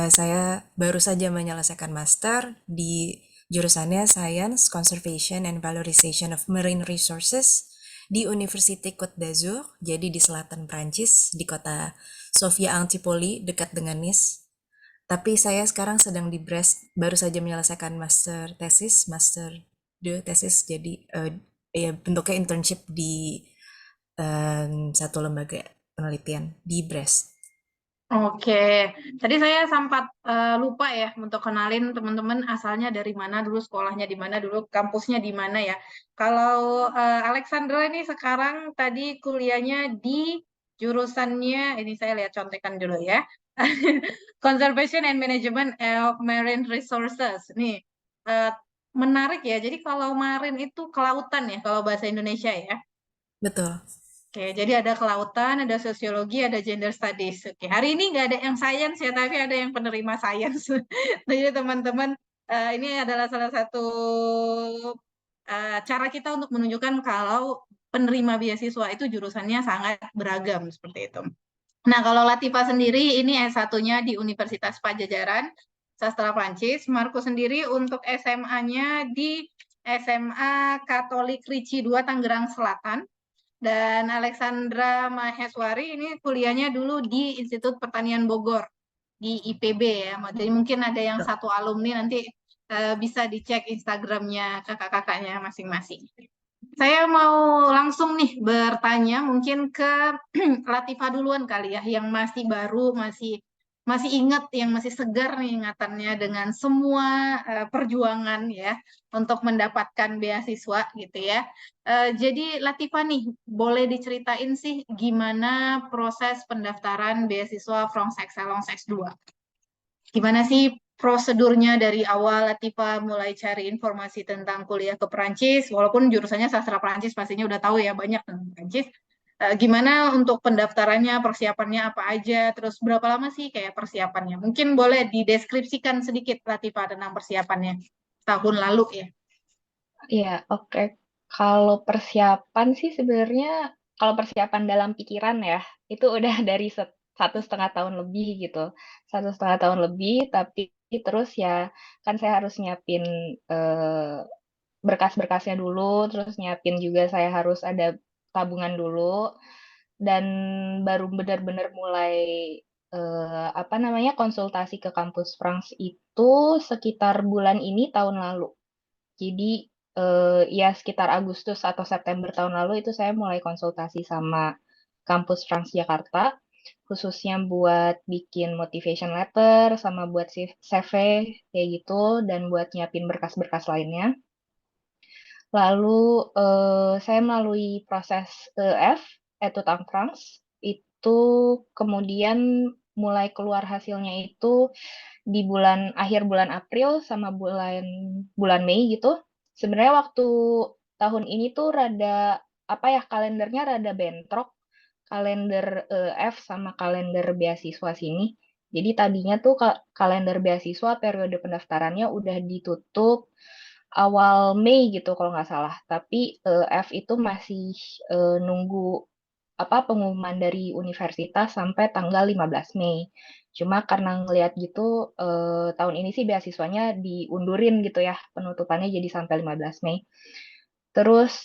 Speaker 5: Saya baru saja menyelesaikan master di jurusannya Science, Conservation, and Valorization of Marine Resources di Université Côte d'Azur, jadi di selatan Prancis, di kota Sofia Antipoli, dekat dengan Nice. Tapi saya sekarang sedang di Brest, baru saja menyelesaikan master tesis, jadi ya bentuknya internship di satu lembaga penelitian di Brest.
Speaker 1: Oke, tadi saya sempat lupa ya untuk kenalin teman-teman asalnya dari mana dulu, sekolahnya di mana dulu, kampusnya di mana ya. Kalau Alexandra ini sekarang tadi kuliahnya di jurusannya, ini saya lihat contekan dulu ya, Conservation and Management of Marine Resources. Nih, menarik ya. Jadi kalau marin itu kelautan ya, kalau bahasa Indonesia ya.
Speaker 5: Betul.
Speaker 1: Oke, jadi ada kelautan, ada sosiologi, ada gender studies. Oke, hari ini nggak ada yang sains ya, tapi ada yang penerima sains. Jadi teman-teman, ini adalah salah satu cara kita untuk menunjukkan kalau penerima beasiswa itu jurusannya sangat beragam seperti itu. Nah, kalau Latifa sendiri ini S1-nya di Universitas Pajajaran, Sastra Prancis. Marco sendiri untuk SMA-nya di SMA Katolik Ricci II Tangerang Selatan. Dan Alexandra Maheswari ini kuliahnya dulu di Institut Pertanian Bogor, di IPB ya. Jadi mungkin ada yang satu alumni, nanti bisa dicek Instagramnya kakak-kakaknya masing-masing. Saya mau langsung nih bertanya mungkin ke Latifah duluan kali ya, yang masih baru, masih ingat, yang masih segar nih ingatannya dengan semua perjuangan ya untuk mendapatkan beasiswa gitu ya. Jadi Latifah nih, boleh diceritain sih gimana proses pendaftaran beasiswa France Excellence S2? Gimana sih prosedurnya dari awal Latifa mulai cari informasi tentang kuliah ke Perancis, walaupun jurusannya sastra Perancis pastinya udah tahu ya banyak tentang Perancis. Gimana untuk pendaftarannya, persiapannya apa aja, terus berapa lama sih kayak persiapannya? Mungkin boleh dideskripsikan sedikit Latifa tentang persiapannya tahun lalu ya.
Speaker 4: Iya, oke. Kalau persiapan sih sebenarnya, kalau persiapan dalam pikiran ya, itu udah dari 1,5 tahun lebih gitu. 1,5 tahun lebih, tapi terus ya kan saya harus nyiapin berkas-berkasnya dulu, terus nyiapin juga saya harus ada tabungan dulu, dan baru benar-benar mulai apa namanya konsultasi ke kampus France itu sekitar bulan ini tahun lalu. Jadi ya sekitar Agustus atau September tahun lalu itu saya mulai konsultasi sama kampus France Jakarta, khususnya buat bikin motivation letter sama buat CV kayak gitu dan buat nyiapin berkas-berkas lainnya. Lalu saya melalui proses EF, Etude en France, itu kemudian mulai keluar hasilnya itu di akhir bulan April sama bulan Mei gitu. Sebenarnya waktu tahun ini tuh rada apa ya, kalendernya rada bentrok, kalender EF sama kalender beasiswa sini. Jadi tadinya tuh kalender beasiswa periode pendaftarannya udah ditutup awal Mei gitu kalau nggak salah. Tapi F itu masih nunggu apa pengumuman dari universitas sampai tanggal 15 Mei. Cuma karena ngelihat gitu tahun ini sih beasiswanya diundurin gitu ya, penutupannya jadi sampai 15 Mei. Terus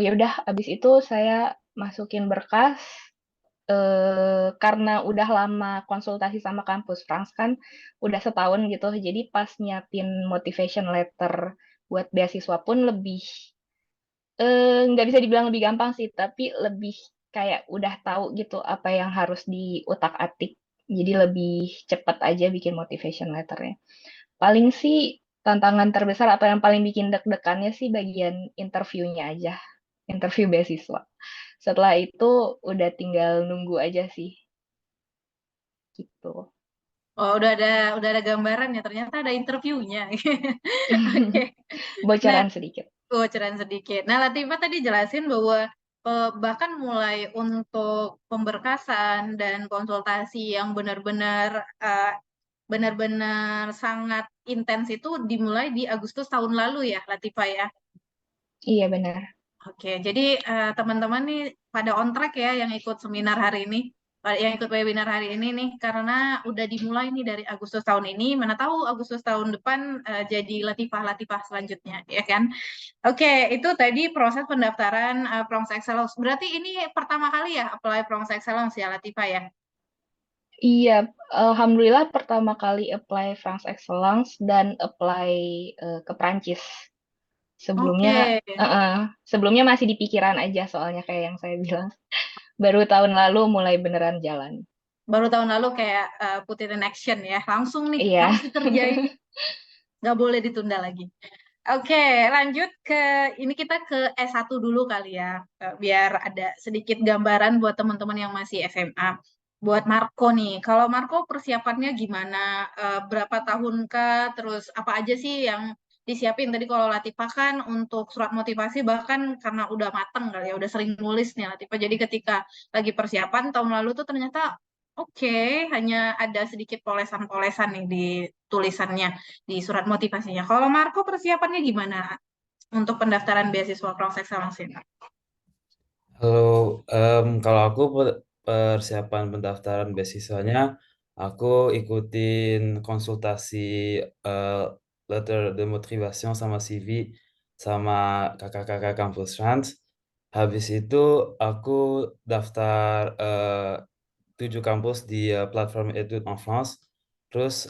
Speaker 4: ya udah abis itu saya masukin berkas karena udah lama konsultasi sama kampus France kan udah setahun gitu. Jadi pas nyiapin motivation letter buat beasiswa pun lebih nggak bisa dibilang lebih gampang sih, tapi lebih kayak udah tahu gitu apa yang harus diutak-atik. Jadi lebih cepat aja bikin motivation letternya. Paling sih tantangan terbesar atau yang paling bikin deg-degannya sih bagian interviewnya aja, interview beasiswa. Setelah itu udah tinggal nunggu aja sih, gitu.
Speaker 1: Oh, udah ada gambaran ya, ternyata ada interviewnya. Oke. Nah,
Speaker 4: Bocoran sedikit.
Speaker 1: bocoran sedikit. Nah, Latifah tadi jelasin bahwa bahkan mulai untuk pemberkasan dan konsultasi yang benar-benar sangat intens itu dimulai di Agustus tahun lalu ya, Latifah ya.
Speaker 4: Iya benar.
Speaker 1: Oke, jadi teman-teman nih pada on track ya yang ikut seminar hari ini, yang ikut webinar hari ini nih, karena udah dimulai nih dari Agustus tahun ini, mana tahu Agustus tahun depan jadi Latifah selanjutnya, ya kan? Oke, itu tadi proses pendaftaran France Excellence. Berarti ini pertama kali ya apply France Excellence ya, Latifah ya?
Speaker 4: Iya, alhamdulillah pertama kali apply France Excellence dan apply ke Prancis. Sebelumnya,
Speaker 1: Oke,
Speaker 4: sebelumnya masih di pikiran aja soalnya kayak yang saya bilang. Baru tahun lalu mulai beneran jalan.
Speaker 1: baru tahun lalu kayak put it in action ya, langsung nih
Speaker 4: Iya.
Speaker 1: harus dikerjain, nggak boleh ditunda lagi. Oke, lanjut ke ini kita ke S1 dulu kali ya, biar ada sedikit gambaran buat teman-teman yang masih SMA. Buat Marco nih, kalau Marco persiapannya gimana? Berapa tahun kah? Terus apa aja sih yang disiapin. Tadi kalau Latifah kan untuk surat motivasi bahkan karena udah mateng kali ya, udah sering nulis nih Latifah. Jadi ketika lagi persiapan tahun lalu tuh ternyata oke, hanya ada sedikit polesan-polesan nih di tulisannya, di surat motivasinya. Kalau Marco persiapannya gimana untuk pendaftaran beasiswa Prof Excellence ini?
Speaker 3: Halo, kalau aku persiapan pendaftaran beasiswanya, aku ikutin konsultasi letter de motivation sama CV sama kakak-kakak kampus Trans. Habis itu aku daftar 7 kampus di platform Etudes en France. Terus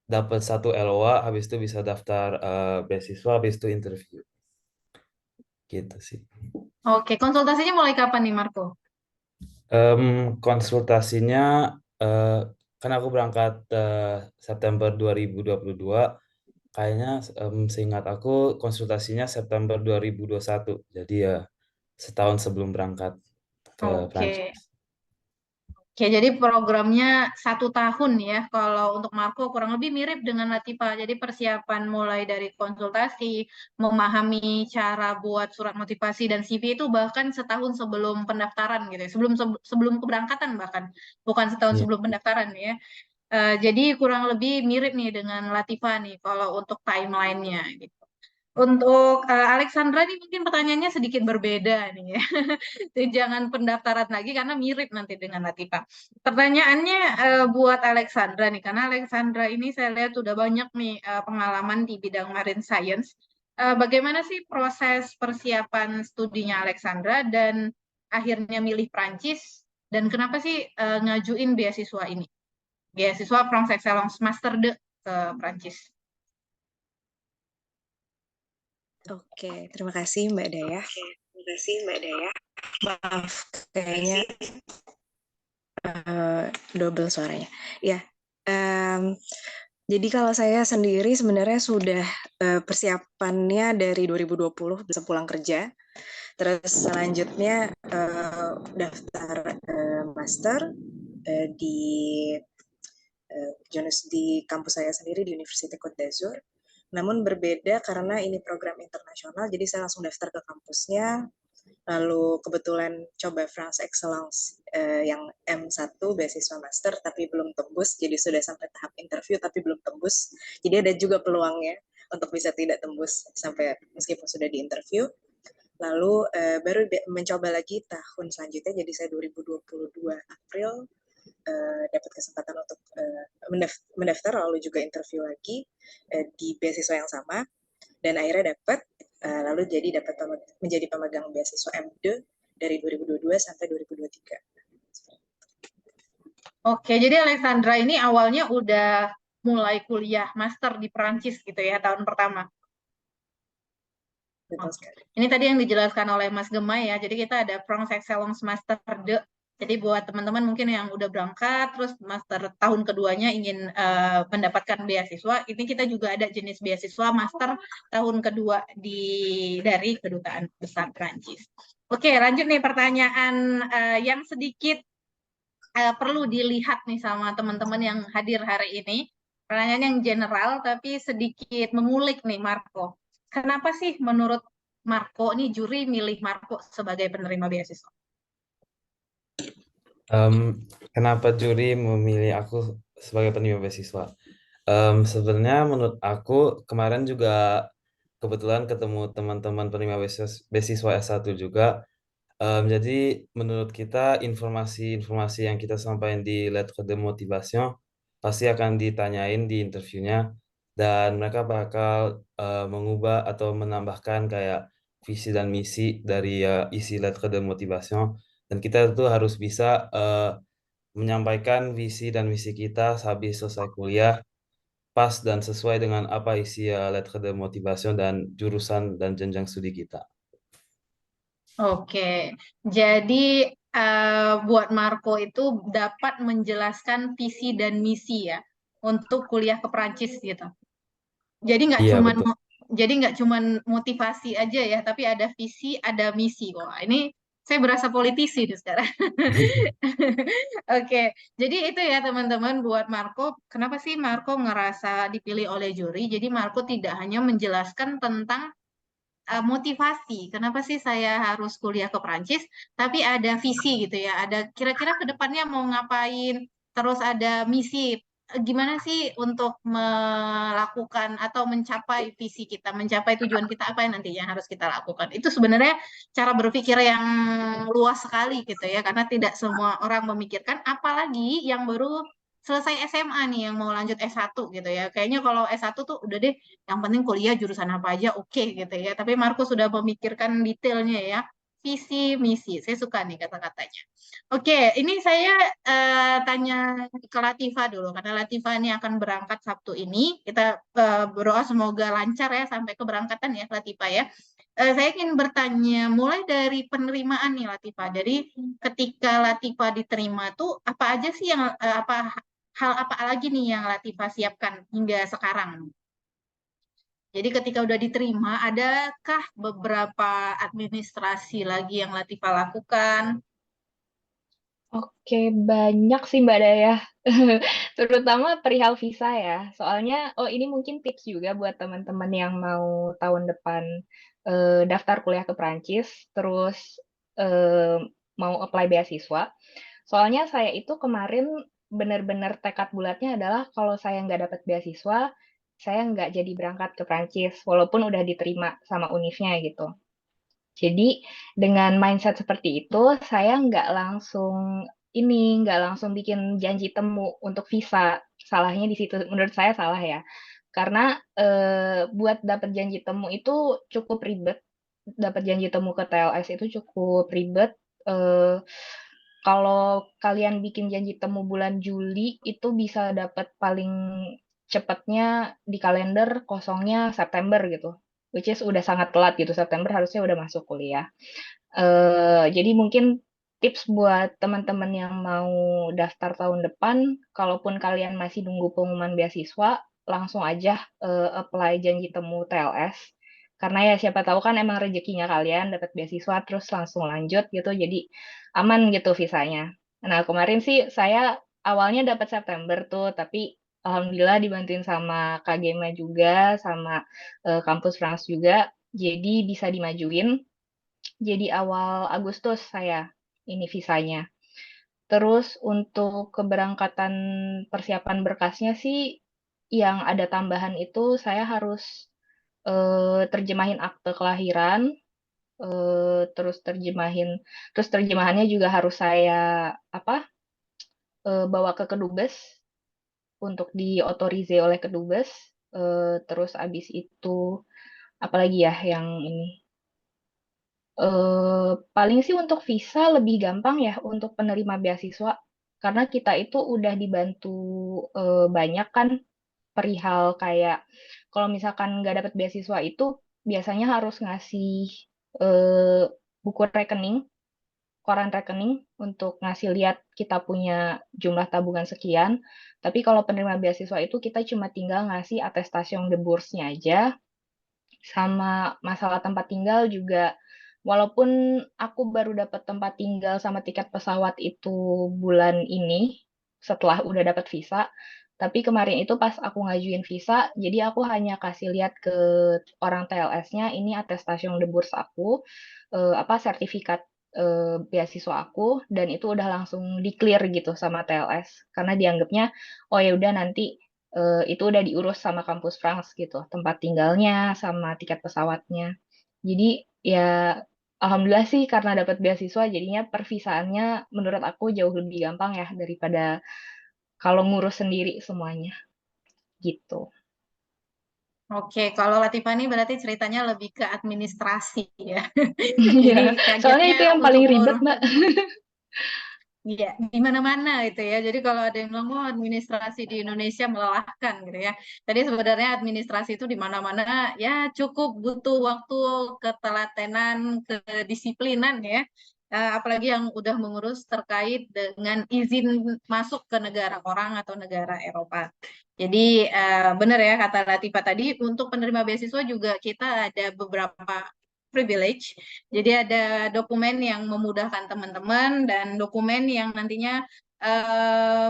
Speaker 3: dapat 1 LOA, habis itu bisa daftar beasiswa, habis itu interview. Gitu sih.
Speaker 1: Oke, konsultasinya mulai kapan nih Marco?
Speaker 3: Konsultasinya kan aku berangkat September 2022, kayaknya seingat aku konsultasinya September 2021, jadi ya setahun sebelum berangkat ke
Speaker 1: Oke.
Speaker 3: Prancis.
Speaker 1: Oke, jadi programnya 1 tahun ya. Kalau untuk Marco kurang lebih mirip dengan Latifah. Jadi persiapan mulai dari konsultasi, memahami cara buat surat motivasi dan CV itu bahkan setahun sebelum pendaftaran gitu ya. Sebelum keberangkatan bahkan, bukan setahun
Speaker 3: Iya.
Speaker 1: sebelum pendaftaran ya. Jadi kurang lebih mirip nih dengan Latifah nih kalau untuk timelinenya gitu. Untuk Alexandra nih mungkin pertanyaannya sedikit berbeda nih ya. Jangan pendaftaran lagi karena mirip nanti dengan Latifah. Pertanyaannya buat Alexandra nih, karena Alexandra ini saya lihat sudah banyak nih pengalaman di bidang marine science. Bagaimana sih proses persiapan studinya Alexandra dan akhirnya milih Prancis dan kenapa sih ngajuin beasiswa ini? Beasiswa France Excellence Master 2 ke Prancis.
Speaker 5: Oke, terima kasih Mbak Daya. Maaf, kayaknya double suaranya. Ya, jadi kalau saya sendiri sebenarnya sudah persiapannya dari 2020 sepulang kerja. Terus selanjutnya daftar master di kampus saya sendiri di Université Côte d'Azur. Namun berbeda karena ini program internasional, jadi saya langsung daftar ke kampusnya. Lalu kebetulan coba France Excellence yang M1 beasiswa master tapi belum tembus, jadi sudah sampai tahap interview tapi belum tembus. Jadi ada juga peluangnya untuk bisa tidak tembus sampai meskipun sudah di interview. Lalu baru mencoba lagi tahun selanjutnya, jadi saya 2022 April dapat kesempatan untuk mendaftar lalu juga interview lagi di beasiswa yang sama dan akhirnya dapat lalu jadi dapat menjadi pemegang beasiswa M2 dari 2022 sampai 2023.
Speaker 1: Oke, jadi Alexandra ini awalnya udah mulai kuliah master di Perancis gitu ya tahun pertama.
Speaker 5: Betul sekali.
Speaker 1: Ini tadi yang dijelaskan oleh Mas Gemay ya. Jadi kita ada France Excellence Master 2. Jadi buat teman-teman mungkin yang udah berangkat terus master tahun keduanya ingin mendapatkan beasiswa, ini kita juga ada jenis beasiswa master tahun kedua dari Kedutaan Besar Prancis. Oke, lanjut nih pertanyaan yang sedikit perlu dilihat nih sama teman-teman yang hadir hari ini. Pertanyaan yang general tapi sedikit mengulik nih Marco. Kenapa sih menurut Marco nih juri milih Marco sebagai penerima beasiswa?
Speaker 3: Kenapa juri memilih aku sebagai penerima beasiswa? Sebenarnya menurut aku kemarin juga kebetulan ketemu teman-teman penerima beasiswa S1 juga. Jadi menurut kita informasi-informasi yang kita sampaikan di lettre de motivation pasti akan ditanyain di interviewnya dan mereka bakal mengubah atau menambahkan kayak visi dan misi dari isi lettre de motivation dan kita tuh harus bisa menyampaikan visi dan misi kita habis selesai kuliah pas dan sesuai dengan apa isi lettre de motivation dan jurusan dan jenjang studi kita.
Speaker 1: Oke, jadi buat Marco itu dapat menjelaskan visi dan misi ya untuk kuliah ke Prancis gitu. Jadi nggak
Speaker 3: Iya,
Speaker 1: cuman
Speaker 3: betul.
Speaker 1: motivasi aja ya, tapi ada visi, ada misi. Wah, ini Saya berasa politisi nih sekarang. Oke, jadi itu ya teman-teman buat Marco. Kenapa sih Marco ngerasa dipilih oleh juri? Jadi Marco tidak hanya menjelaskan tentang motivasi. Kenapa sih saya harus kuliah ke Prancis? Tapi ada visi gitu ya. Ada kira-kira ke depannya mau ngapain. Terus ada misi. Gimana sih untuk melakukan atau mencapai visi kita, mencapai tujuan kita apa yang nantinya harus kita lakukan. Itu sebenarnya cara berpikir yang luas sekali gitu ya. Karena tidak semua orang memikirkan, apalagi yang baru selesai SMA nih yang mau lanjut S1 gitu ya. Kayaknya kalau S1 tuh udah deh yang penting kuliah jurusan apa aja oke gitu ya. Tapi Marco sudah memikirkan detailnya ya. Visi, misi. Saya suka nih kata-katanya. Oke, ini saya tanya ke Latifa dulu. Karena Latifa ini akan berangkat Sabtu ini. Kita berdoa semoga lancar ya sampai keberangkatan ya Latifa ya. Saya ingin bertanya, mulai dari penerimaan nih Latifa. Dari ketika Latifa diterima tuh apa aja sih yang hal apa lagi nih yang Latifa siapkan hingga sekarang? Jadi ketika udah diterima, adakah beberapa administrasi lagi yang Latifa lakukan?
Speaker 4: Oke, banyak sih Mbak Daya. Terutama perihal visa ya. Soalnya, oh ini mungkin tips juga buat teman-teman yang mau tahun depan daftar kuliah ke Prancis, terus eh, mau apply beasiswa. Soalnya saya itu kemarin benar-benar tekad bulatnya adalah kalau saya nggak dapat beasiswa, saya nggak jadi berangkat ke Prancis, walaupun udah diterima sama univnya gitu. Jadi dengan mindset seperti itu, saya nggak langsung bikin janji temu untuk visa. Salahnya di situ, menurut saya salah ya. Karena buat dapat janji temu itu cukup ribet. Dapat janji temu ke TLS itu cukup ribet. Eh, Kalau kalian bikin janji temu bulan Juli, itu bisa dapat paling cepatnya di kalender kosongnya September gitu. Which is udah sangat telat gitu, September harusnya udah masuk kuliah. Jadi mungkin tips buat teman-teman yang mau daftar tahun depan, kalaupun kalian masih nunggu pengumuman beasiswa, langsung aja apply janji temu TLS. Karena ya siapa tahu kan emang rezekinya kalian dapat beasiswa terus langsung lanjut gitu, jadi aman gitu visanya. Nah kemarin sih saya awalnya dapat September tuh, tapi alhamdulillah dibantuin sama Kak Gema juga, sama kampus France juga, jadi bisa dimajuin. Jadi awal Agustus saya ini visanya. Terus untuk keberangkatan persiapan berkasnya sih yang ada tambahan itu saya harus terjemahin akte kelahiran, terus terjemahannya juga harus saya bawa ke Kedubes untuk diotorize oleh Kedubes. Terus abis itu apalagi ya yang ini. Paling sih untuk visa lebih gampang ya untuk penerima beasiswa, karena kita itu udah dibantu banyak kan perihal kayak kalau misalkan nggak dapat beasiswa itu biasanya harus ngasih eh, buku rekening, koran rekening untuk ngasih lihat kita punya jumlah tabungan sekian. Tapi kalau penerima beasiswa itu kita cuma tinggal ngasih atestation de bourse-nya aja, sama masalah tempat tinggal juga, walaupun aku baru dapat tempat tinggal sama tiket pesawat itu bulan ini setelah udah dapat visa, tapi kemarin itu pas aku ngajuin visa, jadi aku hanya kasih lihat ke orang TLS-nya ini atestation de bourse aku, sertifikat beasiswa aku, dan itu udah langsung di clear gitu sama TLS karena dianggapnya oh ya udah nanti itu udah diurus sama kampus France gitu, tempat tinggalnya sama tiket pesawatnya. Jadi ya alhamdulillah sih karena dapat beasiswa jadinya pervisaannya menurut aku jauh lebih gampang ya daripada kalau ngurus sendiri semuanya gitu.
Speaker 1: Oke, kalau Latifa ini berarti ceritanya lebih ke administrasi ya.
Speaker 4: Iya,
Speaker 1: Jadi
Speaker 4: soalnya itu
Speaker 1: kagetnya
Speaker 4: yang
Speaker 1: untuk
Speaker 4: paling ribet,
Speaker 1: ngurus.
Speaker 4: Mbak.
Speaker 1: Iya, di mana-mana itu ya. Jadi kalau ada yang bilang, oh administrasi di Indonesia melelahkan gitu ya. Tadi sebenarnya administrasi itu di mana-mana ya cukup butuh waktu, ketelatenan, kedisiplinan ya. Apalagi yang udah mengurus terkait dengan izin masuk ke negara orang atau negara Eropa. Jadi benar ya kata Latifa tadi, untuk penerima beasiswa juga kita ada beberapa privilege. Jadi ada dokumen yang memudahkan teman-teman dan dokumen yang nantinya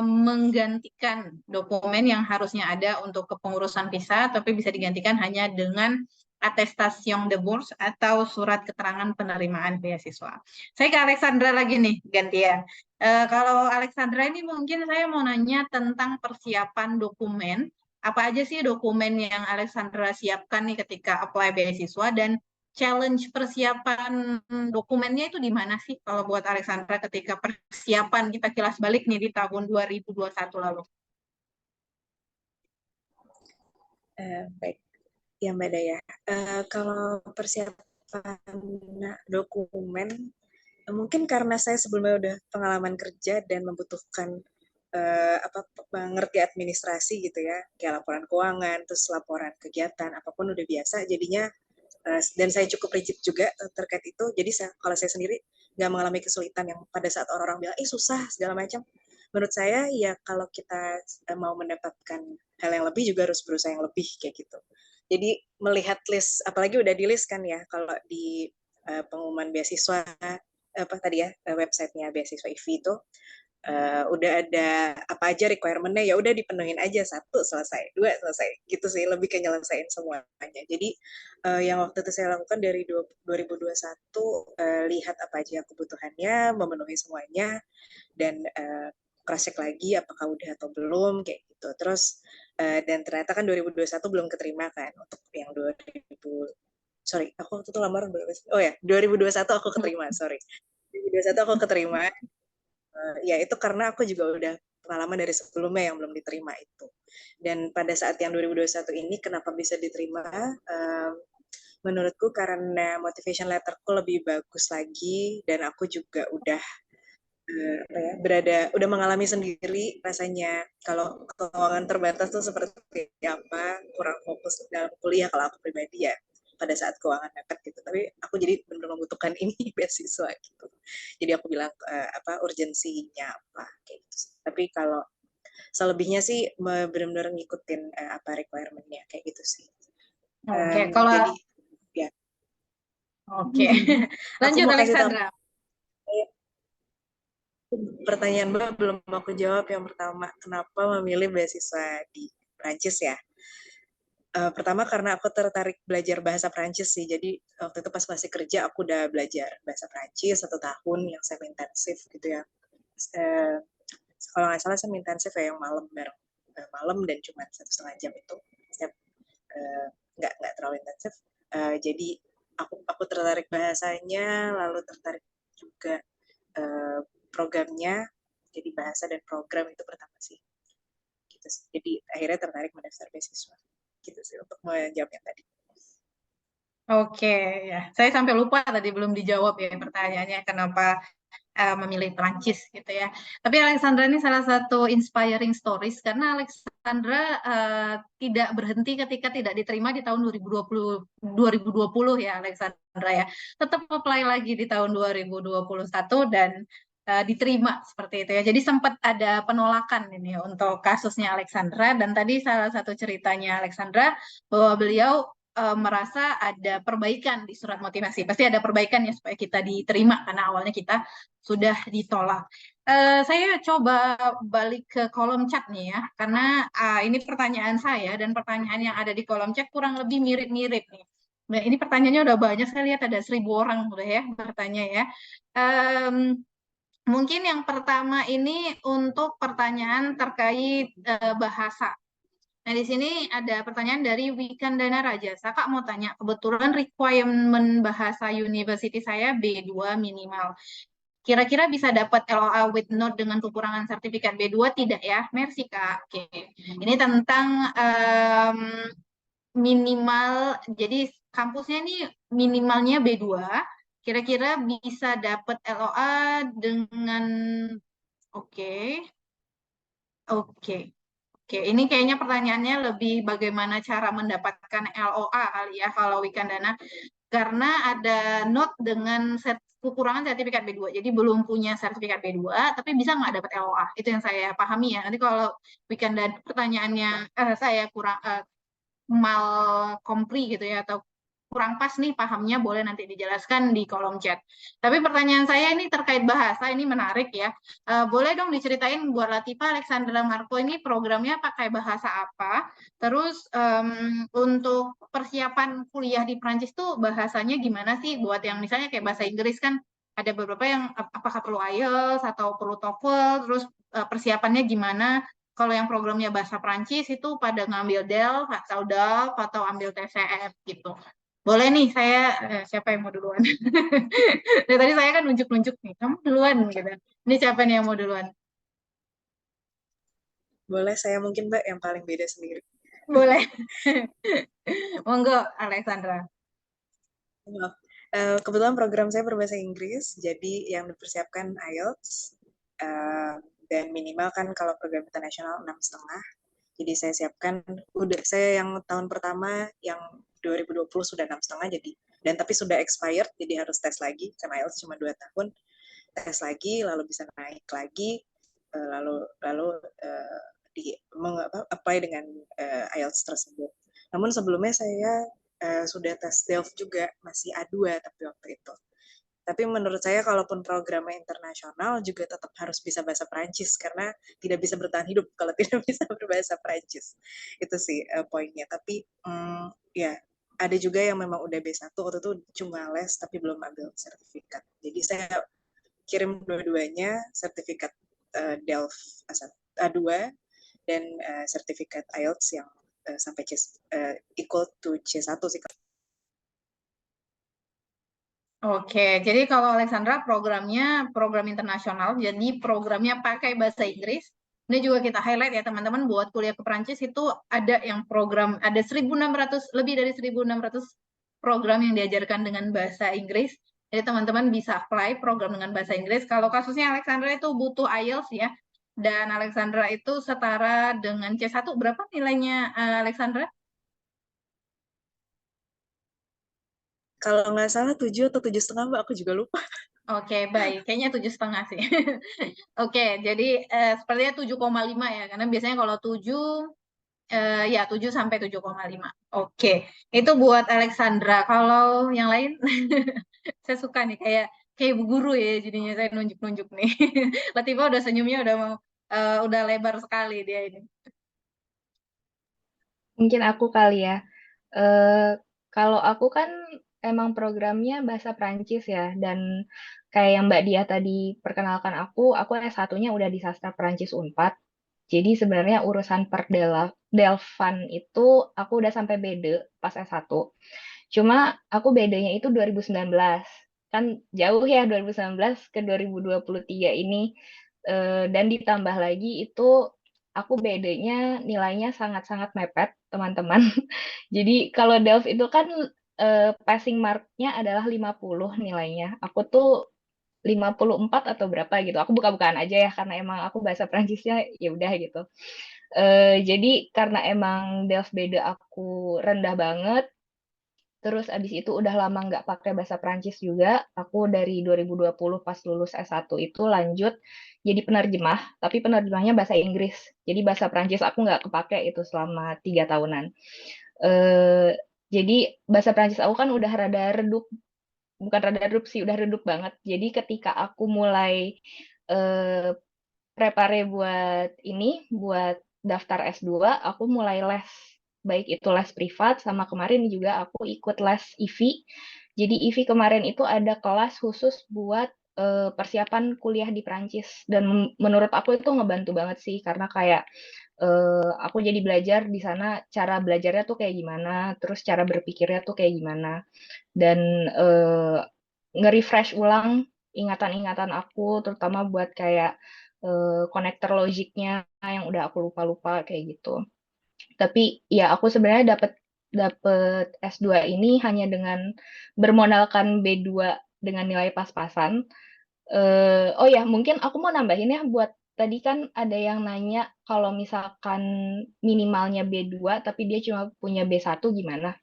Speaker 1: menggantikan dokumen yang harusnya ada untuk kepengurusan visa, tapi bisa digantikan hanya dengan atestation de bourse atau surat keterangan penerimaan beasiswa. Saya ke Alexandra lagi nih, gantian. Kalau Alexandra ini mungkin saya mau nanya tentang persiapan dokumen. Apa aja sih dokumen yang Alexandra siapkan nih ketika apply beasiswa, dan challenge persiapan dokumennya itu di mana sih kalau buat Alexandra ketika persiapan kita kilas balik nih di tahun 2021 lalu?
Speaker 5: Baik, ya Mbak Daya. Kalau persiapan dokumen, mungkin karena saya sebelumnya udah pengalaman kerja dan membutuhkan mengerti administrasi gitu ya, kayak laporan keuangan, terus laporan kegiatan, apapun udah biasa, jadinya dan saya cukup rigid juga terkait itu. Jadi kalau saya sendiri nggak mengalami kesulitan yang pada saat orang-orang bilang susah segala macam. Menurut saya ya kalau kita mau mendapatkan hal yang lebih juga harus berusaha yang lebih kayak gitu. Jadi melihat list, apalagi udah di list kan ya kalau di pengumuman beasiswa apa tadi ya websitenya beasiswa IV itu udah ada apa aja requirement-nya, ya udah dipenuhin aja, 1 selesai, 2 selesai, gitu sih, lebih ke nyelesain semuanya. Jadi yang waktu itu saya lakukan dari 2021 lihat apa aja kebutuhannya, memenuhi semuanya, dan cross check lagi apakah udah atau belum kayak gitu. Terus dan ternyata kan 2021 belum keterima kan untuk yang 2021 aku keterima, 2021 aku keterima. Ya itu karena aku juga udah pengalaman dari sebelumnya yang belum diterima itu. Dan pada saat yang 2021 ini kenapa bisa diterima? Menurutku karena motivation letterku lebih bagus lagi dan aku juga udah udah mengalami sendiri rasanya kalau keuangan terbatas tuh seperti apa, kurang fokus dalam kuliah kalau aku pribadi ya pada saat keuangan mepet gitu. Tapi aku jadi benar-benar membutuhkan ini beasiswa gitu. Jadi aku bilang urgensinya apa kayak gitu. Tapi kalau selebihnya sih benar-benar ngikutin apa requirement-nya kayak gitu sih.
Speaker 1: Oke, kalau
Speaker 5: jadi ya.
Speaker 1: Oke. Lanjut Alexandra.
Speaker 5: Pertanyaan Mbak belum aku jawab. Yang pertama, kenapa memilih beasiswa di Prancis ya? Pertama karena aku tertarik belajar bahasa Prancis sih. Jadi waktu itu pas masih kerja aku udah belajar bahasa Prancis 1 tahun yang semi intensif gitu ya. Kalau nggak salah semi intensif ya yang malam bareng malam dan cuma 1,5 jam itu. Setiap nggak terlalu intensif. Jadi aku tertarik bahasanya, lalu tertarik juga programnya. Jadi bahasa dan program itu pertama sih. Gitu sih. Jadi akhirnya tertarik mendaftar beasiswa. Gitu sih untuk menjawab yang tadi.
Speaker 1: Oke, ya. Saya sampai lupa tadi belum dijawab ya pertanyaannya kenapa memilih Prancis gitu ya. Tapi Alexandra ini salah satu inspiring stories karena Alexandra tidak berhenti ketika tidak diterima di tahun 2020 ya Alexandra ya. Tetap apply lagi di tahun 2021 dan diterima seperti itu ya. Jadi sempat ada penolakan ini untuk kasusnya Alexandra, dan tadi salah satu ceritanya Alexandra bahwa beliau merasa ada perbaikan di surat motivasi. Pasti ada perbaikan ya supaya kita diterima karena awalnya kita sudah ditolak. Saya coba balik ke kolom chat nih ya, karena ini pertanyaan saya dan pertanyaan yang ada di kolom chat kurang lebih mirip-mirip nih. Nah, ini pertanyaannya udah banyak, saya lihat ada 1000 orang udah ya bertanya ya. Mungkin yang pertama ini untuk pertanyaan terkait bahasa. Nah, di sini ada pertanyaan dari Wikandana Rajasa. Kak mau tanya, kebetulan requirement bahasa university saya B2 minimal. Kira-kira bisa dapat LOA with note dengan kekurangan sertifikat B2 tidak ya? Merci Kak. Oke. Ini tentang minimal, jadi kampusnya ini minimalnya B2. Kira-kira bisa dapat LOA dengan Oke. Oke, ini kayaknya pertanyaannya lebih bagaimana cara mendapatkan LOA kali ya kalau Wikandana. Karena ada note dengan kekurangan sertifikat B2. Jadi belum punya sertifikat B2, tapi bisa nggak dapat LOA? Itu yang saya pahami ya. Nanti kalau Wikandana pertanyaannya saya kurang mal kompli gitu ya, atau kurang pas nih pahamnya, boleh nanti dijelaskan di kolom chat. Tapi pertanyaan saya ini terkait bahasa, ini menarik ya. Boleh dong diceritain buat Latifah, Alexandra, Marco ini programnya pakai bahasa apa? Terus untuk persiapan kuliah di Prancis tuh bahasanya gimana sih? Buat yang misalnya kayak bahasa Inggris kan ada beberapa yang apakah perlu IELTS atau perlu TOEFL, terus persiapannya gimana? Kalau yang programnya bahasa Prancis itu pada ngambil DELF atau DALF atau ambil TCF gitu. Boleh nih, siapa yang mau duluan? Dari tadi saya kan nunjuk-nunjuk nih, kamu duluan gitu. Ini siapa nih yang mau duluan?
Speaker 5: Boleh saya mungkin Mbak yang paling beda sendiri.
Speaker 1: Boleh. Monggo, Alexandra.
Speaker 5: Maaf. Kebetulan program saya berbahasa Inggris, jadi yang dipersiapkan IELTS, dan minimal kan kalau program internasional 6,5. Jadi saya siapkan, saya yang tahun pertama yang 2020 sudah 6,5 jadi, dan tapi sudah expired, jadi harus tes lagi, karena IELTS cuma 2 tahun, tes lagi, lalu bisa naik lagi, lalu apply dengan IELTS tersebut. Namun sebelumnya saya sudah tes DELF juga, masih A2 tapi waktu itu. Tapi menurut saya kalaupun programnya internasional juga tetap harus bisa bahasa Perancis karena tidak bisa bertahan hidup kalau tidak bisa berbahasa Perancis. Itu sih poinnya. Tapi ya ada juga yang memang udah B1 waktu itu cuma les tapi belum ambil sertifikat. Jadi saya kirim dua-duanya, sertifikat DELF A2 dan sertifikat IELTS yang sampai equal to C1 sih.
Speaker 1: Oke, jadi kalau Alexandra programnya program internasional, jadi programnya pakai bahasa Inggris. Ini juga kita highlight ya teman-teman, buat kuliah ke Prancis itu ada yang program, ada 1.600, lebih dari 1.600 program yang diajarkan dengan bahasa Inggris. Jadi teman-teman bisa apply program dengan bahasa Inggris. Kalau kasusnya Alexandra itu butuh IELTS ya, dan Alexandra itu setara dengan C1, berapa nilainya Alexandra?
Speaker 5: Kalau nggak salah 7 atau 7,5 Mbak, aku juga lupa.
Speaker 1: Oke, baik. Kayaknya 7,5 sih. Oke, jadi sepertinya 7,5 ya, karena biasanya kalau 7, ya 7 sampai 7,5. Oke, itu buat Alexandra. Kalau yang lain, saya suka nih, kayak ibu guru ya, jadinya saya nunjuk-nunjuk nih. Latifah udah senyumnya udah lebar sekali dia ini.
Speaker 4: Mungkin aku kali ya. Kalau aku kan emang programnya bahasa Prancis ya, dan kayak yang Mbak Dia tadi perkenalkan aku S1-nya udah di Sastra Prancis Unpad. Jadi sebenarnya urusan Delfan itu aku udah sampai BD pas S1. Cuma aku BD-nya itu 2019. Kan jauh ya 2019 ke 2023 ini. Dan ditambah lagi itu aku BD-nya nilainya sangat-sangat mepet, teman-teman. Jadi kalau Delft itu kan passing mark-nya adalah 50 nilainya. Aku tuh 54 atau berapa gitu. Aku buka-bukaan aja ya karena emang aku bahasa Prancisnya ya udah gitu. Jadi karena emang Delft beda aku rendah banget, terus abis itu udah lama nggak pakai bahasa Prancis juga. Aku dari 2020 pas lulus S1 itu lanjut jadi penerjemah, tapi penerjemahnya bahasa Inggris. Jadi bahasa Prancis aku nggak kepake itu selama 3 tahunan. Eh, jadi bahasa Prancis aku kan udah rada redup, bukan rada redup sih, udah redup banget. Jadi ketika aku mulai eh, prepare buat daftar S2, aku mulai les. Baik itu les privat, sama kemarin juga aku ikut les IVI. Jadi IVI kemarin itu ada kelas khusus buat persiapan kuliah di Prancis. Dan menurut aku itu ngebantu banget sih, karena kayak aku jadi belajar di sana cara belajarnya tuh kayak gimana, terus cara berpikirnya tuh kayak gimana, dan nge-refresh ulang ingatan-ingatan aku, terutama buat kayak konektor logiknya yang udah aku lupa-lupa kayak gitu. Tapi ya aku sebenarnya dapat S2 ini hanya dengan bermodalkan B2 dengan nilai pas-pasan. Oh ya, mungkin aku mau nambahin ya buat tadi kan ada yang nanya kalau misalkan minimalnya B2 tapi dia cuma punya B1 gimana?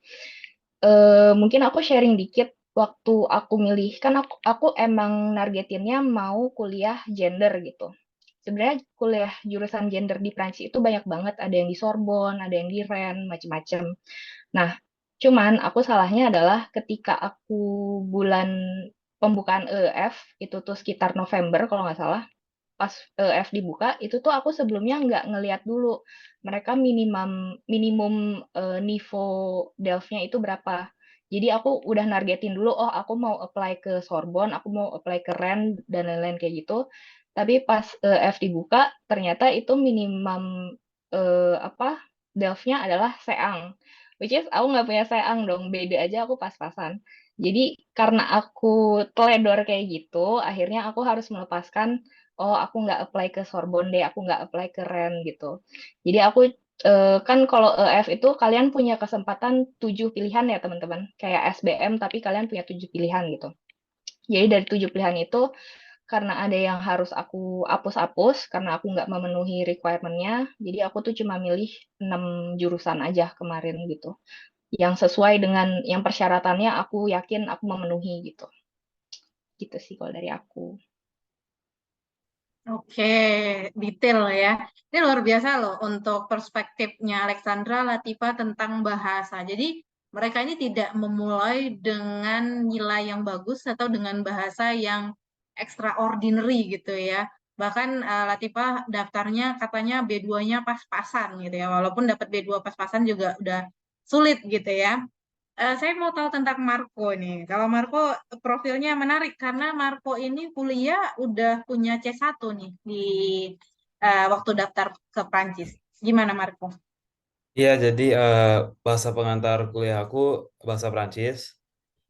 Speaker 4: Mungkin aku sharing dikit waktu aku milih kan aku emang nargetinnya mau kuliah gender gitu. Sebenarnya kuliah jurusan gender di Prancis itu banyak banget, ada yang di Sorbonne, ada yang di Rennes, macam-macam. Nah, Cuman aku salahnya adalah ketika aku bulan pembukaan EF itu tuh sekitar November kalau nggak salah, pas EF dibuka itu tuh aku sebelumnya nggak ngeliat dulu mereka minimum niveau Delft-nya itu berapa. Jadi aku udah nargetin dulu, oh aku mau apply ke Sorbonne, aku mau apply ke Rennes dan lain-lain kayak gitu. Tapi pas EF dibuka ternyata itu minimum apa Delft-nya adalah Seang. Which is aku nggak punya Seang dong, beda aja aku pas-pasan. Jadi karena aku teledor kayak gitu, akhirnya aku harus melepaskan, oh aku nggak apply ke Sorbonne deh, aku nggak apply ke Rennes gitu. Jadi aku kan kalau EF itu kalian punya kesempatan 7 pilihan ya teman-teman, kayak SBM tapi kalian punya 7 pilihan gitu. Jadi dari 7 pilihan itu karena ada yang harus aku hapus-hapus karena aku nggak memenuhi requirement-nya, jadi aku tuh cuma milih 6 jurusan aja kemarin gitu. Yang sesuai dengan yang persyaratannya aku yakin aku memenuhi gitu. Gitu sih kalau dari aku.
Speaker 1: Oke, detail ya. Ini luar biasa loh untuk perspektifnya Alexandra Latifa tentang bahasa. Jadi mereka ini tidak memulai dengan nilai yang bagus atau dengan bahasa yang extraordinary gitu ya. Bahkan Latifa daftarnya katanya B2-nya pas-pasan gitu ya. Walaupun dapat B2 pas-pasan juga udah sulit gitu ya. Saya mau tahu tentang Marco nih. Kalau Marco profilnya menarik karena Marco ini kuliah udah punya C1 nih di waktu daftar ke Prancis. Gimana Marco?
Speaker 3: Iya, jadi bahasa pengantar kuliah aku bahasa Prancis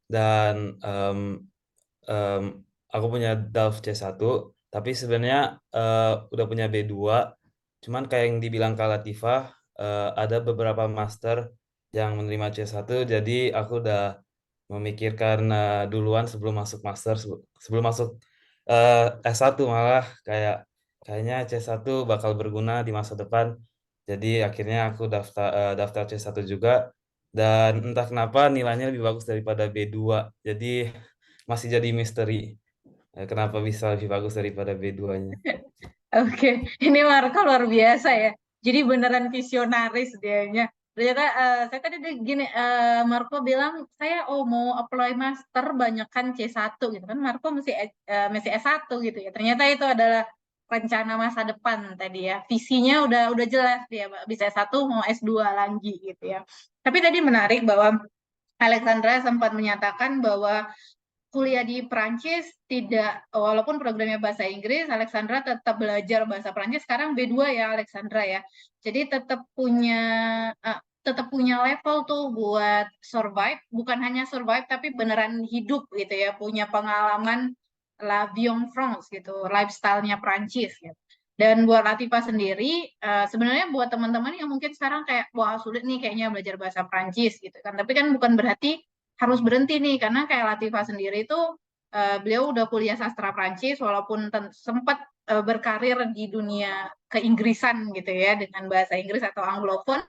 Speaker 3: dan em, aku punya DALF C1, tapi sebenarnya udah punya B2. Cuman kayak yang dibilang Kak Latifah, ada beberapa master yang menerima C1, jadi aku udah memikirkan duluan sebelum masuk master, sebelum masuk S1 malah kayaknya C1 bakal berguna di masa depan. Jadi akhirnya aku daftar C1 juga dan entah kenapa nilainya lebih bagus daripada B2. Jadi masih jadi misteri. Kenapa bisa lebih bagus daripada B2-nya?
Speaker 1: Oke, ini Marco luar biasa ya. Jadi beneran visionaris dianya. Ternyata saya tadi gini, Marco bilang saya mau apply master banyakkan C1 gitu kan. Marco masih S1 gitu ya. Ternyata itu adalah rencana masa depan tadi ya. Visinya udah jelas dia bisa S1 mau S2 lagi gitu ya. Tapi tadi menarik bahwa Alexandra sempat menyatakan bahwa kuliah di Prancis tidak, walaupun programnya bahasa Inggris, Alexandra tetap belajar bahasa Prancis. Sekarang B2 ya Alexandra ya. Jadi tetap punya level tuh buat survive, bukan hanya survive tapi beneran hidup gitu ya, punya pengalaman la vie en France gitu, lifestyle-nya Prancis gitu. Dan buat Latifa sendiri, sebenarnya buat teman-teman yang mungkin sekarang kayak, wah sulit nih kayaknya belajar bahasa Prancis gitu kan. Tapi kan bukan berarti harus berhenti nih karena kayak Latifa sendiri itu beliau udah kuliah sastra Prancis walaupun sempat berkarir di dunia keinggrisan gitu ya dengan bahasa Inggris atau Anglophone,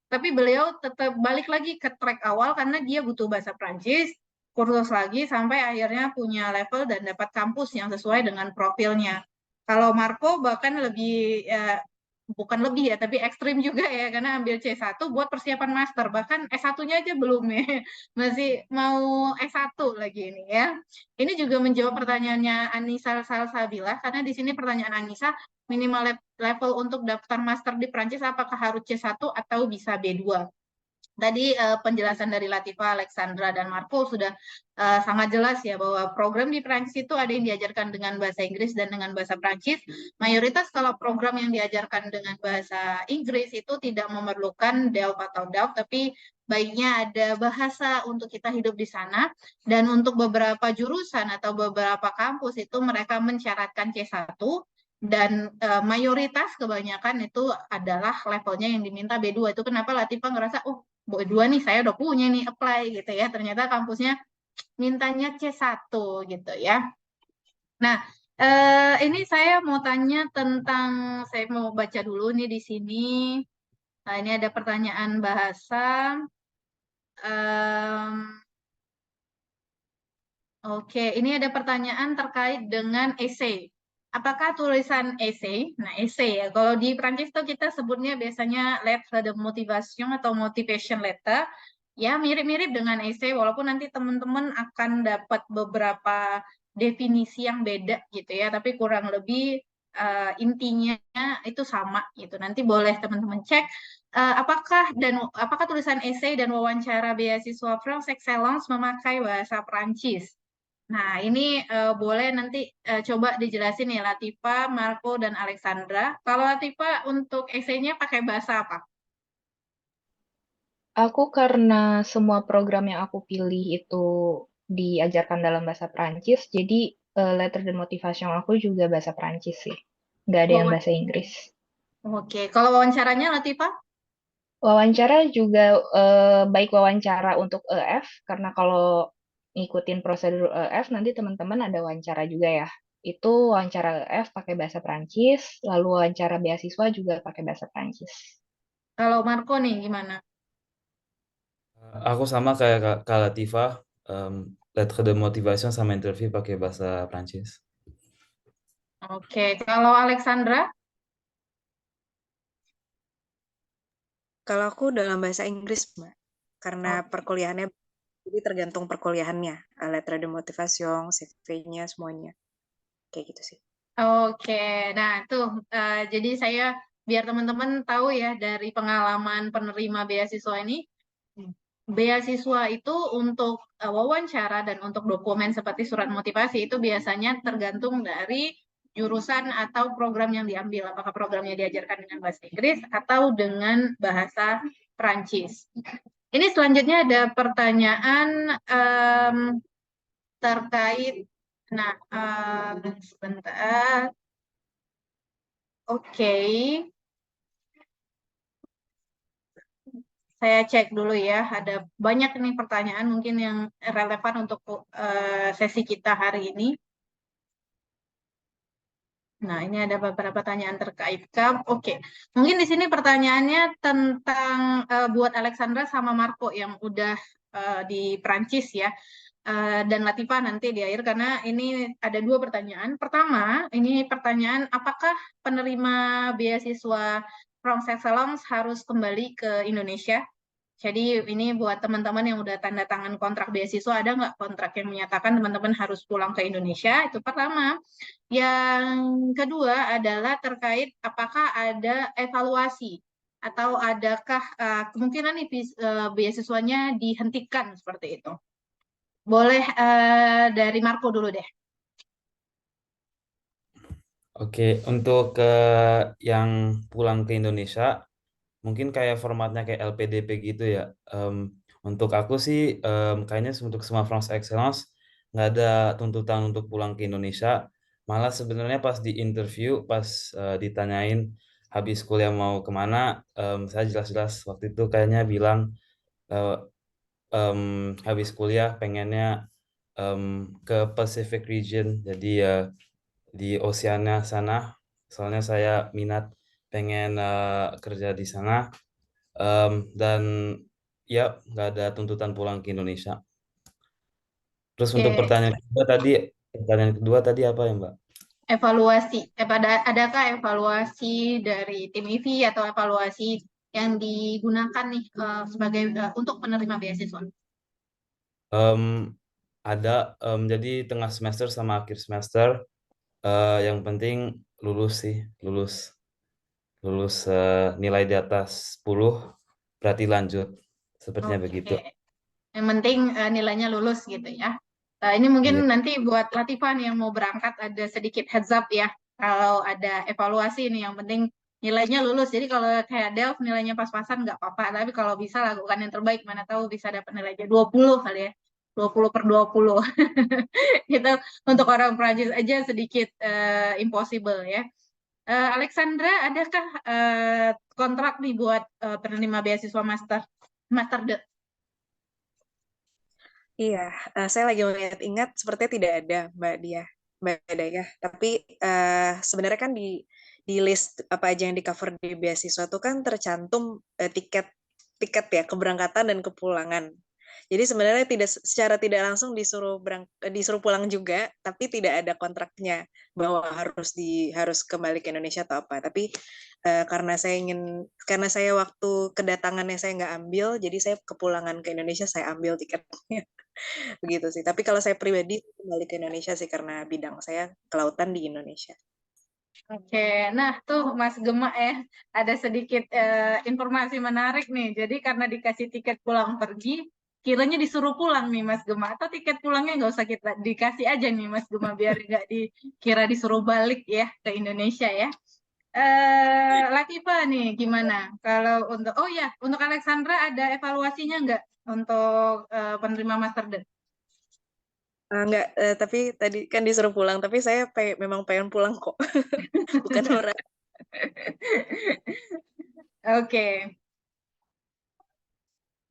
Speaker 1: tapi beliau tetap balik lagi ke track awal karena dia butuh bahasa Prancis, kursus lagi sampai akhirnya punya level dan dapat kampus yang sesuai dengan profilnya. Kalau Marco bahkan lebih bukan lebih ya, tapi ekstrim juga ya, karena ambil C1 buat persiapan master, bahkan S1-nya aja belum ya, masih mau S1 lagi ini ya. Ini juga menjawab pertanyaannya Anissa Salsabila, karena di sini pertanyaan Anissa, minimal level untuk daftar master di Prancis apakah harus C1 atau bisa B2? Tadi penjelasan dari Latifa, Alexandra, dan Marco sudah sangat jelas ya bahwa program di Prancis itu ada yang diajarkan dengan bahasa Inggris dan dengan bahasa Prancis. Mayoritas kalau program yang diajarkan dengan bahasa Inggris itu tidak memerlukan DELF atau DALF, tapi baiknya ada bahasa untuk kita hidup di sana. Dan untuk beberapa jurusan atau beberapa kampus itu mereka mensyaratkan C1 dan mayoritas kebanyakan itu adalah levelnya yang diminta B2. Itu kenapa Latifa ngerasa, oh B2 nih saya udah punya nih apply gitu ya. Ternyata kampusnya mintanya C1 gitu ya. Nah, ini saya mau tanya tentang, saya mau baca dulu nih di sini. Nah, ini ada pertanyaan bahasa. Oke, ini ada pertanyaan terkait dengan essay. Apakah tulisan essay? Nah, essay ya. Kalau di Prancis tuh kita sebutnya biasanya lettre de motivation atau motivation letter, ya mirip-mirip dengan essay, walaupun nanti teman-teman akan dapat beberapa definisi yang beda gitu ya, tapi kurang lebih intinya itu sama gitu. Nanti boleh teman-teman cek apakah tulisan essay dan wawancara beasiswa France Excellence memakai bahasa Prancis. Nah, ini boleh nanti coba dijelasin nih Latifa, Marco, dan Alexandra. Kalau Latifa untuk essay-nya pakai bahasa apa?
Speaker 4: Aku karena semua program yang aku pilih itu diajarkan dalam bahasa Prancis, jadi letter dan motivation aku juga bahasa Prancis sih. Nggak ada yang
Speaker 1: Wawan-
Speaker 4: bahasa Inggris.
Speaker 1: Oke, kalau wawancaranya Latifa?
Speaker 4: Wawancara juga baik wawancara untuk EF, karena kalau ngikutin prosedur EF nanti teman-teman ada wawancara juga ya. Itu wawancara EF pakai bahasa Prancis, lalu wawancara beasiswa juga pakai bahasa Prancis.
Speaker 1: Kalau Marco nih gimana?
Speaker 3: Aku sama kayak Kak Latifah, lettre de motivation sama interview pakai bahasa Prancis.
Speaker 1: Oke, kalau Alexandra?
Speaker 5: Kalau aku dalam bahasa Inggris, Mbak. Karena
Speaker 1: Oh,
Speaker 5: perkuliahannya, jadi tergantung perkuliahannya. Letter de motivation, CV-nya, semuanya. Kayak gitu sih.
Speaker 1: Oke, nah tuh jadi saya biar teman-teman tahu ya dari pengalaman penerima beasiswa ini, beasiswa itu untuk wawancara dan untuk dokumen seperti surat motivasi itu biasanya tergantung dari jurusan atau program yang diambil. Apakah programnya diajarkan dengan bahasa Inggris atau dengan bahasa Prancis. Ini selanjutnya ada pertanyaan terkait, nah sebentar. Oke, saya cek dulu ya. Ada banyak nih pertanyaan mungkin yang relevan untuk sesi kita hari ini. Nah, ini ada beberapa pertanyaan terkait KAM. Oke, mungkin di sini pertanyaannya tentang buat Alexandra sama Marco yang udah di Prancis ya. Dan Latifa nanti di akhir karena ini ada dua pertanyaan. Pertama, ini pertanyaan apakah penerima beasiswa From Excellence harus kembali ke Indonesia? Jadi ini buat teman-teman yang udah tanda tangan kontrak beasiswa, ada nggak kontrak yang menyatakan teman-teman harus pulang ke Indonesia? Itu pertama. Yang kedua adalah terkait apakah ada evaluasi atau adakah kemungkinan nih beasiswanya dihentikan seperti itu. Boleh dari Marco dulu deh.
Speaker 3: Oke, untuk yang pulang ke Indonesia, mungkin kayak formatnya kayak LPDP gitu ya. Untuk aku sih, kayaknya untuk semua France Excellence nggak ada tuntutan untuk pulang ke Indonesia. Malah sebenarnya pas di interview, pas ditanyain habis kuliah mau kemana, saya jelas-jelas waktu itu kayaknya bilang eh, habis kuliah pengennya ke Pacific Region, jadi di Oceania sana. Soalnya saya minat pengen kerja di sana. Dan ya nggak ada tuntutan pulang ke Indonesia. Terus untuk
Speaker 1: Oke,
Speaker 3: pertanyaan kedua tadi apa ya Mbak?
Speaker 1: evaluasi. Adakah evaluasi dari tim IVI atau evaluasi yang digunakan nih sebagai untuk penerima beasiswa?
Speaker 3: Em, ada, jadi tengah semester sama akhir semester, yang penting lulus sih, lulus nilai di atas 10 berarti lanjut, sepertinya begitu.
Speaker 1: Oke. Yang penting nilainya lulus gitu ya. Ini mungkin
Speaker 3: Iya.
Speaker 1: nanti buat Latifah nih yang mau berangkat ada sedikit heads up ya. Kalau ada evaluasi nih yang penting nilainya lulus. Jadi kalau kayak Delf nilainya pas-pasan nggak apa-apa. Tapi kalau bisa lakukan yang terbaik. Mana tahu bisa dapat nilainya 20 kali ya. 20/20. Itu untuk orang Prancis aja sedikit impossible ya. Alexandra, adakah kontrak nih buat penerima beasiswa master? Master
Speaker 5: Iya, saya lagi ingat sepertinya tidak ada Mbak Daya. Tapi sebenarnya kan di list apa aja yang di cover di beasiswa itu kan tercantum tiket ya keberangkatan dan kepulangan.
Speaker 6: Jadi sebenarnya secara tidak langsung disuruh pulang juga, tapi tidak ada kontraknya bahwa harus kembali ke Indonesia atau apa. Tapi karena saya waktu kedatangannya saya nggak ambil, jadi saya kepulangan ke Indonesia saya ambil tiketnya. Begitu sih. Tapi kalau saya pribadi kembali ke Indonesia sih karena bidang saya kelautan di Indonesia.
Speaker 1: Oke, nah tuh Mas Gema ya, ada sedikit informasi menarik nih. Jadi karena dikasih tiket pulang pergi, kiranya disuruh pulang nih Mas Gema. Atau tiket pulangnya nggak usah kita dikasih aja nih Mas Gema, biar nggak dikira disuruh balik ya ke Indonesia ya. Latifah nih gimana? Kalau untuk Alexandra ada evaluasinya nggak untuk penerima Master D?
Speaker 6: Enggak, tapi tadi kan disuruh pulang, tapi saya memang pengen pulang kok. Bukan orang.
Speaker 1: Oke.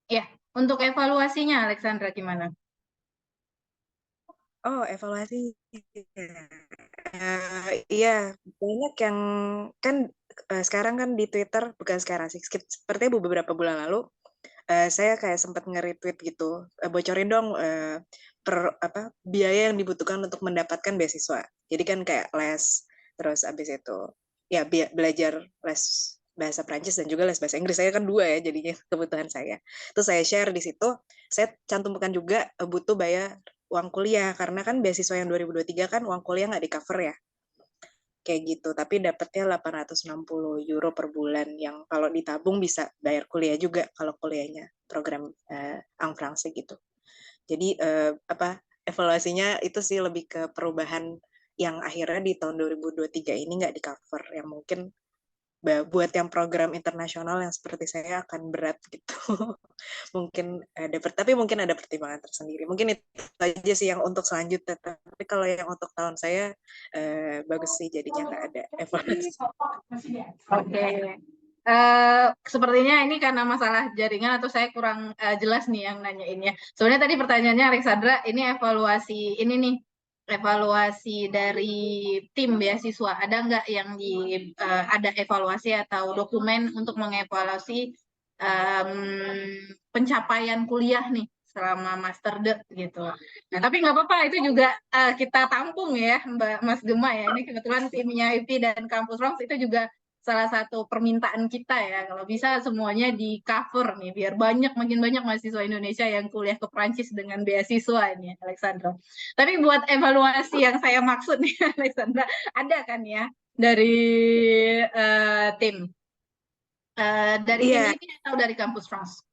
Speaker 1: Ya, untuk evaluasinya Alexandra gimana?
Speaker 6: Oh, evaluasi. Iya, banyak yang kan sekarang kan di Twitter, bukan sekarang sih, sepertinya beberapa bulan lalu saya kayak sempat nge-retweet gitu, bocorin dong biaya yang dibutuhkan untuk mendapatkan beasiswa. Jadi kan kayak les, terus abis itu ya belajar les bahasa Prancis dan juga les bahasa Inggris. Saya kan 2 ya jadinya kebutuhan saya. Terus saya share di situ, saya cantumkan juga butuh bayar uang kuliah karena kan beasiswa yang 2023 kan uang kuliah nggak di-cover ya. Kayak gitu, tapi dapatnya 860 euro per bulan yang kalau ditabung bisa bayar kuliah juga kalau kuliahnya program en français gitu. Jadi evaluasinya itu sih lebih ke perubahan yang akhirnya di tahun 2023 ini nggak di-cover, yang mungkin buat yang program internasional yang seperti saya akan berat gitu. Mungkin tapi mungkin ada pertimbangan tersendiri. Mungkin itu aja sih yang untuk selanjutnya. Tapi kalau yang untuk tahun saya bagus sih jadinya nggak ada evaluasi.
Speaker 1: Oke. Sepertinya ini karena masalah jaringan atau saya kurang jelas nih yang nanyainnya. Sebenarnya tadi pertanyaannya Alexandra, ini evaluasi dari tim beasiswa. Ada nggak yang ada evaluasi atau dokumen untuk mengevaluasi pencapaian kuliah nih selama Master D gitu. Nah, tapi nggak apa-apa, itu juga kita tampung ya, Mbak Mas Gema ya. Ini kebetulan timnya IP dan Kampus Rons itu juga salah satu permintaan kita ya. Kalau bisa semuanya di cover nih, biar makin banyak mahasiswa Indonesia yang kuliah ke Prancis dengan beasiswa ini, Alexandra. Tapi buat evaluasi yang saya maksud nih, Alexandra, ada kan ya dari tim? Dari tim ini atau dari Kampus France?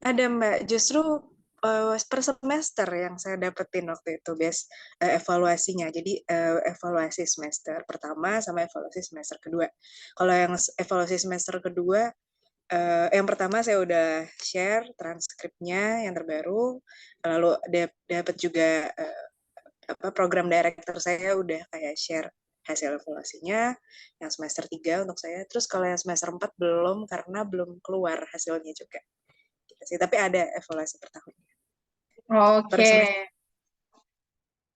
Speaker 6: Ada Mbak, justru per semester yang saya dapetin waktu itu evaluasinya. Jadi evaluasi semester pertama sama evaluasi semester kedua. Kalau yang evaluasi semester kedua, yang pertama saya udah share transkripnya yang terbaru, lalu dapat juga program director saya udah kayak share hasil evaluasinya yang semester 3 untuk saya. Terus kalau yang semester 4 belum karena belum keluar hasilnya juga. Sih, tapi ada evaluasi per tahunnya.
Speaker 1: Oke.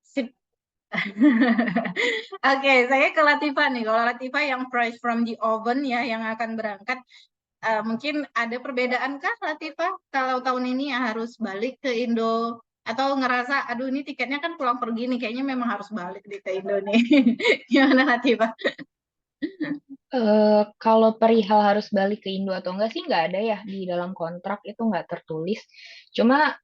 Speaker 1: Sip. Oke, saya ke Latifah nih. Kalau Latifah yang fresh from the oven ya, yang akan berangkat, mungkin ada perbedaan kah Latifah kalau tahun ini ya harus balik ke Indo, atau ngerasa aduh ini tiketnya kan pulang pergi nih, kayaknya memang harus balik ke Indo nih. Gimana Latifah?
Speaker 4: Kalau perihal harus balik ke Indo atau enggak sih nggak ada ya di dalam kontrak, itu nggak tertulis. Cuma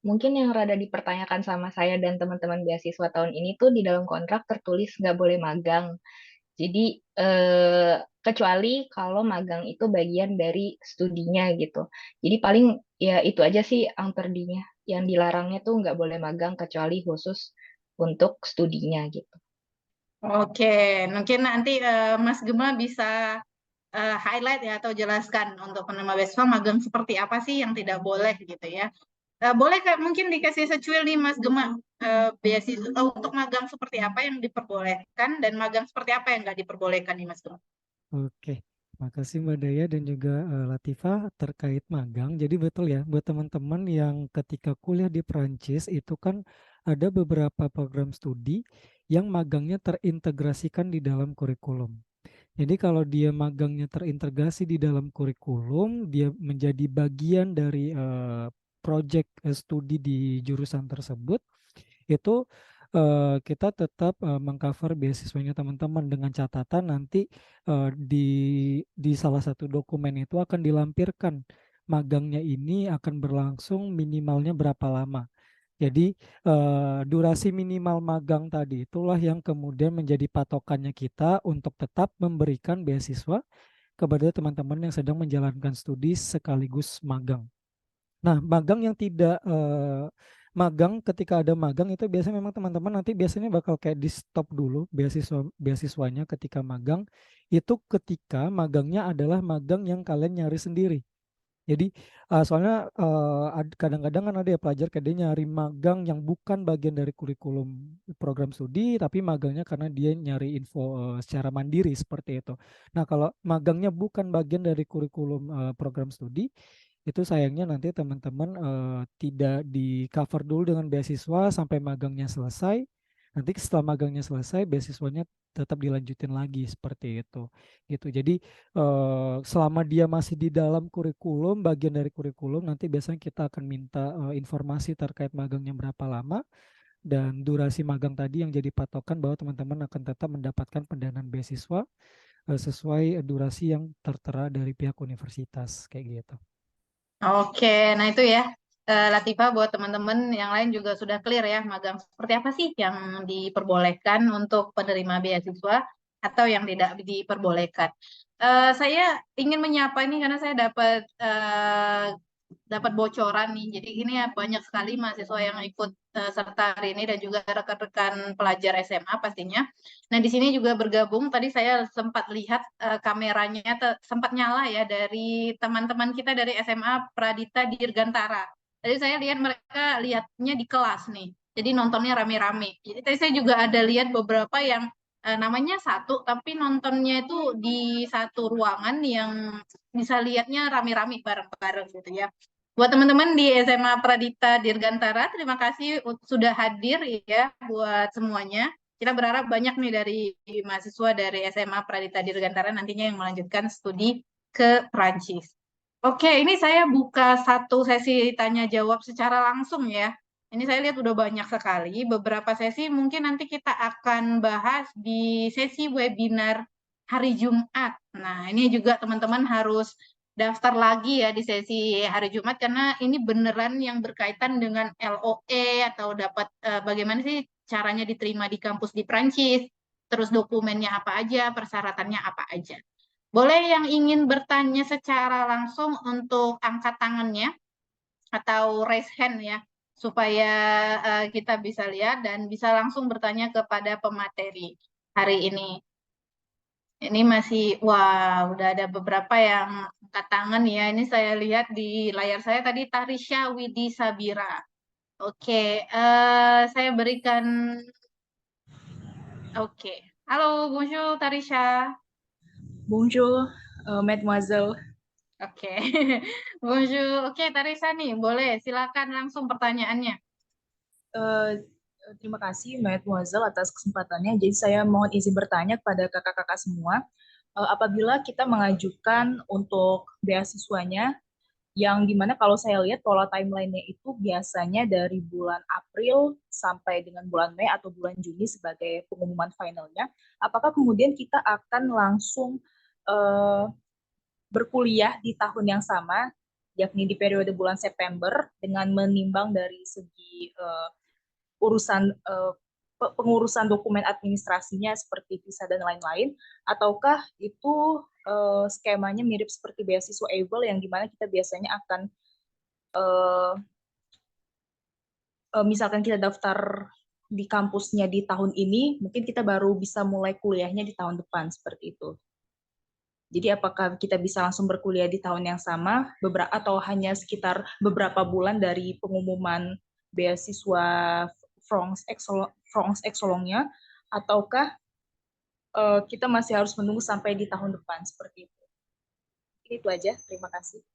Speaker 4: mungkin yang rada dipertanyakan sama saya dan teman-teman beasiswa tahun ini tuh di dalam kontrak tertulis nggak boleh magang. Jadi kecuali kalau magang itu bagian dari studinya gitu. Jadi paling ya itu aja sih yang terdinya. Yang dilarangnya tuh nggak boleh magang kecuali khusus untuk studinya gitu.
Speaker 1: Oke, mungkin nanti Mas Gema bisa highlight ya atau jelaskan untuk penerima beasiswa magang seperti apa sih yang tidak boleh gitu ya. Boleh mungkin dikasih secuil nih Mas Gema, beasiswa untuk magang seperti apa yang diperbolehkan dan magang seperti apa yang nggak diperbolehkan nih Mas Gema.
Speaker 2: Oke, makasih Mbak Daya dan juga Latifah terkait magang. Jadi betul ya, buat teman-teman yang ketika kuliah di Perancis itu kan ada beberapa program studi yang magangnya terintegrasikan di dalam kurikulum. Jadi kalau dia magangnya terintegrasi di dalam kurikulum, dia menjadi bagian dari project studi di jurusan tersebut, itu kita tetap mengcover beasiswanya teman-teman dengan catatan nanti di salah satu dokumen itu akan dilampirkan magangnya ini akan berlangsung minimalnya berapa lama. Jadi durasi minimal magang tadi itulah yang kemudian menjadi patokannya kita untuk tetap memberikan beasiswa kepada teman-teman yang sedang menjalankan studi sekaligus magang. Nah, magang yang tidak magang, ketika ada magang itu biasanya memang teman-teman nanti biasanya bakal kayak di stop dulu beasiswanya ketika magang, itu ketika magangnya adalah magang yang kalian nyari sendiri. Jadi soalnya kadang-kadang kan ada ya pelajar kayak dia nyari magang yang bukan bagian dari kurikulum program studi, tapi magangnya karena dia nyari info secara mandiri seperti itu. Nah, kalau magangnya bukan bagian dari kurikulum program studi, itu sayangnya nanti teman-teman tidak di cover dulu dengan beasiswa sampai magangnya selesai. Nanti setelah magangnya selesai, beasiswanya tetap dilanjutin lagi seperti itu. Gitu. Jadi selama dia masih di dalam kurikulum, bagian dari kurikulum, nanti biasanya kita akan minta informasi terkait magangnya berapa lama dan durasi magang tadi yang jadi patokan bahwa teman-teman akan tetap mendapatkan pendanaan beasiswa sesuai durasi yang tertera dari pihak universitas kayak gitu.
Speaker 1: Oke, nah itu ya, Latifah, buat teman-teman yang lain juga sudah clear ya, magang seperti apa sih yang diperbolehkan untuk penerima beasiswa atau yang tidak diperbolehkan. Saya ingin menyapa ini karena saya dapat bocoran nih. Jadi ini ya banyak sekali mahasiswa yang ikut serta hari ini dan juga rekan-rekan pelajar SMA pastinya. Nah, di sini juga bergabung, tadi saya sempat lihat kameranya sempat nyala ya dari teman-teman kita dari SMA Pradita Dirgantara. Tadi saya lihat mereka lihatnya di kelas nih. Jadi nontonnya rame-rame. Jadi tadi saya juga ada lihat beberapa yang namanya satu, tapi nontonnya itu di satu ruangan yang bisa lihatnya rame-rame bareng-bareng gitu ya. Buat teman-teman di SMA Pradita Dirgantara, terima kasih sudah hadir ya buat semuanya. Kita berharap banyak nih dari mahasiswa dari SMA Pradita Dirgantara nantinya yang melanjutkan studi ke Prancis. Oke, ini saya buka satu sesi tanya jawab secara langsung ya. Ini saya lihat udah banyak sekali. Beberapa sesi mungkin nanti kita akan bahas di sesi webinar hari Jumat. Nah, ini juga teman-teman harus daftar lagi ya di sesi hari Jumat karena ini beneran yang berkaitan dengan LOE atau dapat bagaimana sih caranya diterima di kampus di Prancis, terus dokumennya apa aja, persyaratannya apa aja. Boleh yang ingin bertanya secara langsung untuk angkat tangannya atau raise hand ya, supaya kita bisa lihat dan bisa langsung bertanya kepada pemateri hari ini. Ini masih, wah, udah ada beberapa yang angkat tangan ya. Ini saya lihat di layar saya tadi Tarisha Widi Sabira. Oke, saya berikan, oke. Halo, bonjour Tarisha.
Speaker 7: Bonjour, mademoiselle.
Speaker 1: Oke, bonjour. Oke, Tarisha nih, boleh silakan langsung pertanyaannya.
Speaker 7: Terima kasih mademoiselle atas kesempatannya. Jadi saya mohon izin bertanya kepada kakak-kakak semua, apabila kita mengajukan untuk beasiswanya, yang dimana kalau saya lihat pola timeline-nya itu biasanya dari bulan April sampai dengan bulan Mei atau bulan Juni sebagai pengumuman finalnya, apakah kemudian kita akan langsung berkuliah di tahun yang sama, yakni di periode bulan September, dengan menimbang dari segi pengurusan dokumen administrasinya seperti visa dan lain-lain, ataukah itu skemanya mirip seperti beasiswa ABLE yang dimana kita biasanya akan misalkan kita daftar di kampusnya di tahun ini, mungkin kita baru bisa mulai kuliahnya di tahun depan seperti itu. Jadi apakah kita bisa langsung berkuliah di tahun yang sama, atau hanya sekitar beberapa bulan dari pengumuman beasiswa France Excelongnya, ataukah kita masih harus menunggu sampai di tahun depan seperti itu. Itu aja, terima kasih.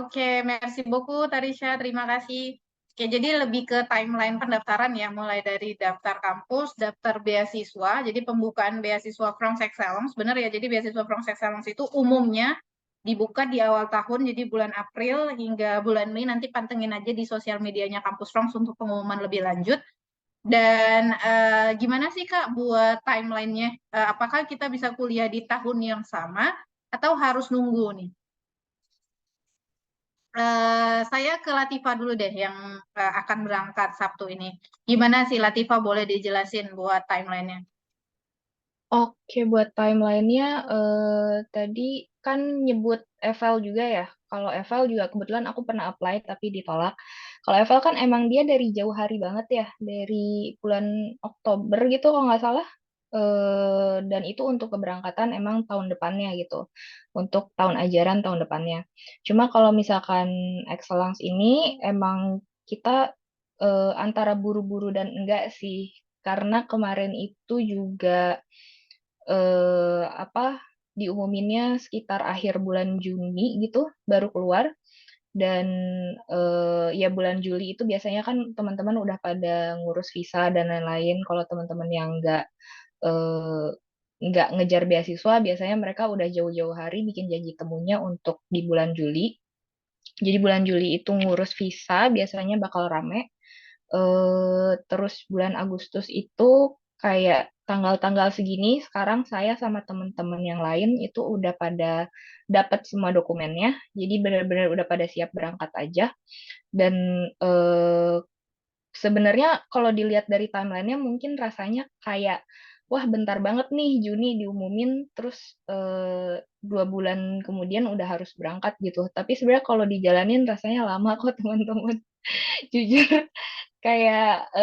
Speaker 1: Oke, merci beaucoup Tarisha, terima kasih. Oke, jadi lebih ke timeline pendaftaran ya, mulai dari daftar kampus, daftar beasiswa, jadi pembukaan beasiswa Franz Excellence, benar ya, jadi beasiswa Franz Excellence itu umumnya dibuka di awal tahun, jadi bulan April hingga bulan Mei, nanti pantengin aja di sosial medianya Kampus Franz untuk pengumuman lebih lanjut. Dan gimana sih Kak buat timelinenya? Apakah kita bisa kuliah di tahun yang sama atau harus nunggu nih? Saya ke Latifa dulu deh yang akan berangkat Sabtu ini. Gimana sih Latifa, boleh dijelasin buat timelinenya?
Speaker 4: Oke, buat timelinenya tadi kan nyebut EVAL juga ya. Kalau EVAL juga kebetulan aku pernah apply tapi ditolak. Kalau EVAL kan emang dia dari jauh hari banget ya, dari bulan Oktober gitu kalau nggak salah. Dan itu untuk keberangkatan emang tahun depannya gitu, untuk tahun ajaran tahun depannya. Cuma kalau misalkan Excellence ini emang kita antara buru-buru dan enggak sih, karena kemarin itu juga apa diumuminnya sekitar akhir bulan Juni gitu baru keluar. Dan ya bulan Juli itu biasanya kan teman-teman udah pada ngurus visa dan lain-lain. Kalau teman-teman yang eh, nggak ngejar beasiswa, biasanya mereka udah jauh-jauh hari bikin janji temunya untuk di bulan Juli. Jadi bulan Juli itu ngurus visa biasanya bakal rame. Terus bulan Agustus itu kayak tanggal-tanggal segini, sekarang saya sama teman-teman yang lain itu udah pada dapat semua dokumennya. Jadi benar-benar udah pada siap berangkat aja. Dan sebenarnya kalau dilihat dari timelinenya mungkin rasanya kayak wah bentar banget nih Juni diumumin terus 2 bulan kemudian udah harus berangkat gitu. Tapi sebenarnya kalau dijalanin rasanya lama kok teman-teman. Jujur kayak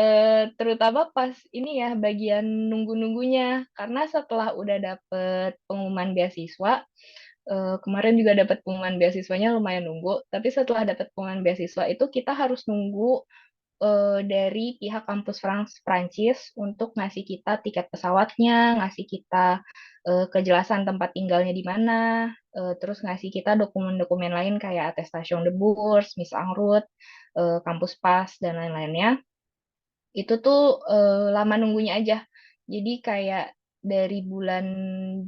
Speaker 4: terutama pas ini ya bagian nunggu-nunggunya, karena setelah udah dapet pengumuman beasiswa, kemarin juga dapat pengumuman beasiswanya lumayan nunggu, tapi setelah dapat pengumuman beasiswa itu kita harus nunggu dari pihak kampus Prancis untuk ngasih kita tiket pesawatnya, ngasih kita kejelasan tempat tinggalnya di mana, terus ngasih kita dokumen-dokumen lain kayak attestation de bourse, Miss en route, kampus pas, dan lain-lainnya. Itu tuh lama nunggunya aja. Jadi kayak dari bulan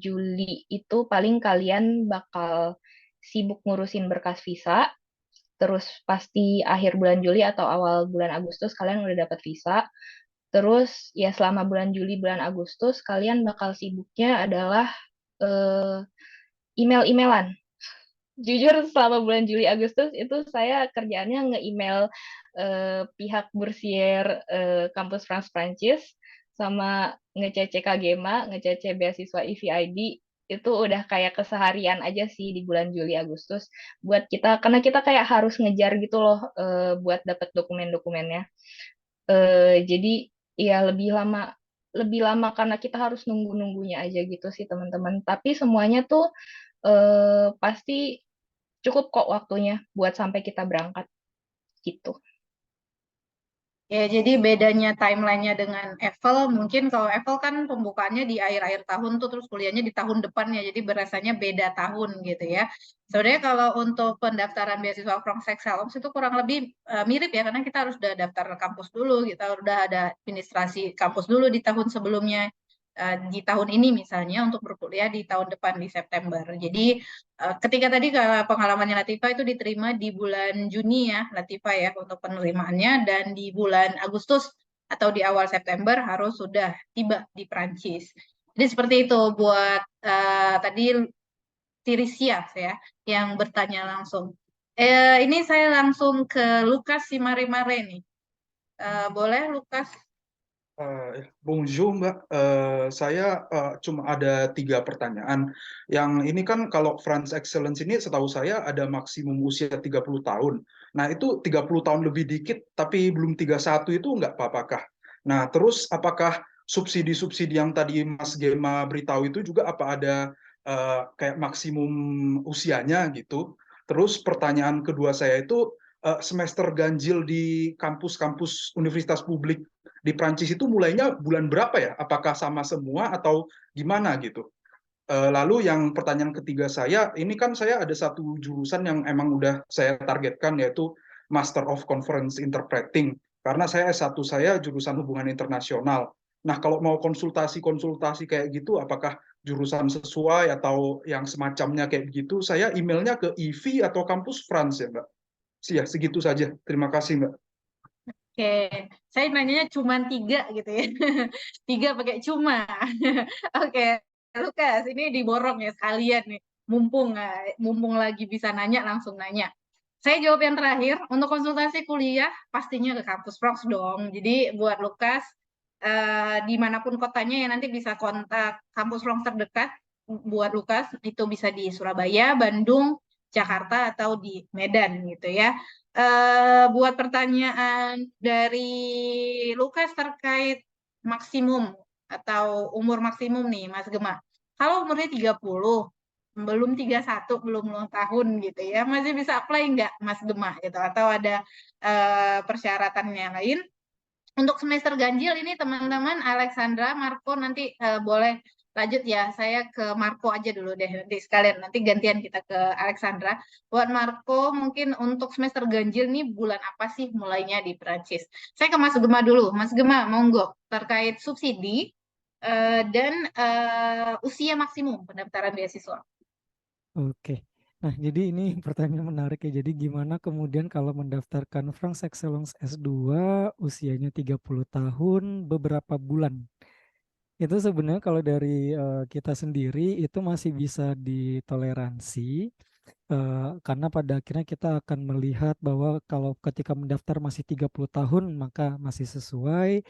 Speaker 4: Juli itu paling kalian bakal sibuk ngurusin berkas visa, terus pasti akhir bulan Juli atau awal bulan Agustus kalian udah dapat visa. Terus ya selama bulan Juli, bulan Agustus kalian bakal sibuknya adalah eh, email-emailan. Jujur selama bulan Juli Agustus itu saya kerjaannya nge-email pihak bursier kampus Franz Prancis sama ngecece KGMA, ngecece beasiswa EVID, itu udah kayak keseharian aja sih di bulan Juli Agustus buat kita, karena kita kayak harus ngejar gitu loh buat dapet dokumen-dokumennya. Jadi ya lebih lama karena kita harus nunggu-nunggunya aja gitu sih teman-teman. Tapi semuanya tuh pasti cukup kok waktunya buat sampai kita berangkat gitu.
Speaker 1: Ya, jadi bedanya timelinenya dengan EVAL, mungkin kalau EVAL kan pembukaannya di akhir-akhir tahun tuh, terus kuliahnya di tahun depannya, jadi berasanya beda tahun gitu ya. Sebenarnya kalau untuk pendaftaran beasiswa Franz Excellence itu kurang lebih mirip ya, karena kita harus udah daftar kampus dulu, kita udah ada administrasi kampus dulu di tahun sebelumnya, di tahun ini misalnya untuk berkuliah di tahun depan di September. Jadi ketika tadi kalau pengalamannya Latifa itu diterima di bulan Juni ya, Latifa ya untuk penerimaannya, dan di bulan Agustus atau di awal September harus sudah tiba di Prancis. Jadi seperti itu buat tadi Tirisia ya yang bertanya langsung. Ini saya langsung ke Lukas Simare-Mare nih. Boleh Lukas?
Speaker 8: Bonjour Mbak, saya cuma ada 3 pertanyaan. Yang ini kan kalau Franz Excellence ini setahu saya ada maksimum usia 30 tahun. Nah itu 30 tahun lebih dikit tapi belum 31 itu nggak apa-apakah? Nah terus apakah subsidi-subsidi yang tadi Mas Gema beritahu itu juga apa ada kayak maksimum usianya gitu? Terus pertanyaan kedua saya itu semester ganjil di kampus-kampus universitas publik di Prancis itu mulainya bulan berapa ya? Apakah sama semua atau gimana gitu? Lalu yang pertanyaan ketiga saya, ini kan saya ada satu jurusan yang emang udah saya targetkan yaitu Master of Conference Interpreting, karena saya S1 saya jurusan hubungan internasional. Nah, kalau mau konsultasi-konsultasi kayak gitu, apakah jurusan sesuai atau yang semacamnya kayak begitu, saya emailnya ke IVI atau Kampus France ya, Mbak. Ya, segitu saja. Terima kasih, Mbak.
Speaker 1: Oke, saya nanyanya cuma 3 gitu ya. 3 pakai cuma. Oke, Lukas, ini diborong ya sekalian nih. Mumpung lagi bisa nanya, langsung nanya. Saya jawab yang terakhir, untuk konsultasi kuliah pastinya ke Kampus France dong. Jadi buat Lukas, dimanapun kotanya ya nanti bisa kontak Kampus France terdekat buat Lukas, itu bisa di Surabaya, Bandung, Jakarta, atau di Medan gitu ya. Buat pertanyaan dari Lukas terkait maksimum atau umur maksimum nih Mas Gema. Kalau umurnya 30, belum 31, belum ulang tahun gitu ya, masih bisa apply nggak Mas Gema gitu, atau ada persyaratannya lain? Untuk semester ganjil ini teman-teman Alexandra, Marco nanti boleh lanjut ya, saya ke Marco aja dulu deh nanti sekalian, nanti gantian kita ke Alexandra. Buat Marco mungkin untuk semester ganjil nih bulan apa sih mulainya di Perancis? Saya ke Mas Gema dulu, Mas Gema monggo terkait subsidi dan usia maksimum pendaftaran beasiswa.
Speaker 2: Oke. Nah, jadi ini pertanyaan menarik ya. Jadi gimana kemudian kalau mendaftarkan France Excellence S2 usianya 30 tahun beberapa bulan? Itu sebenarnya kalau dari kita sendiri itu masih bisa ditoleransi karena pada akhirnya kita akan melihat bahwa kalau ketika mendaftar masih 30 tahun maka masih sesuai,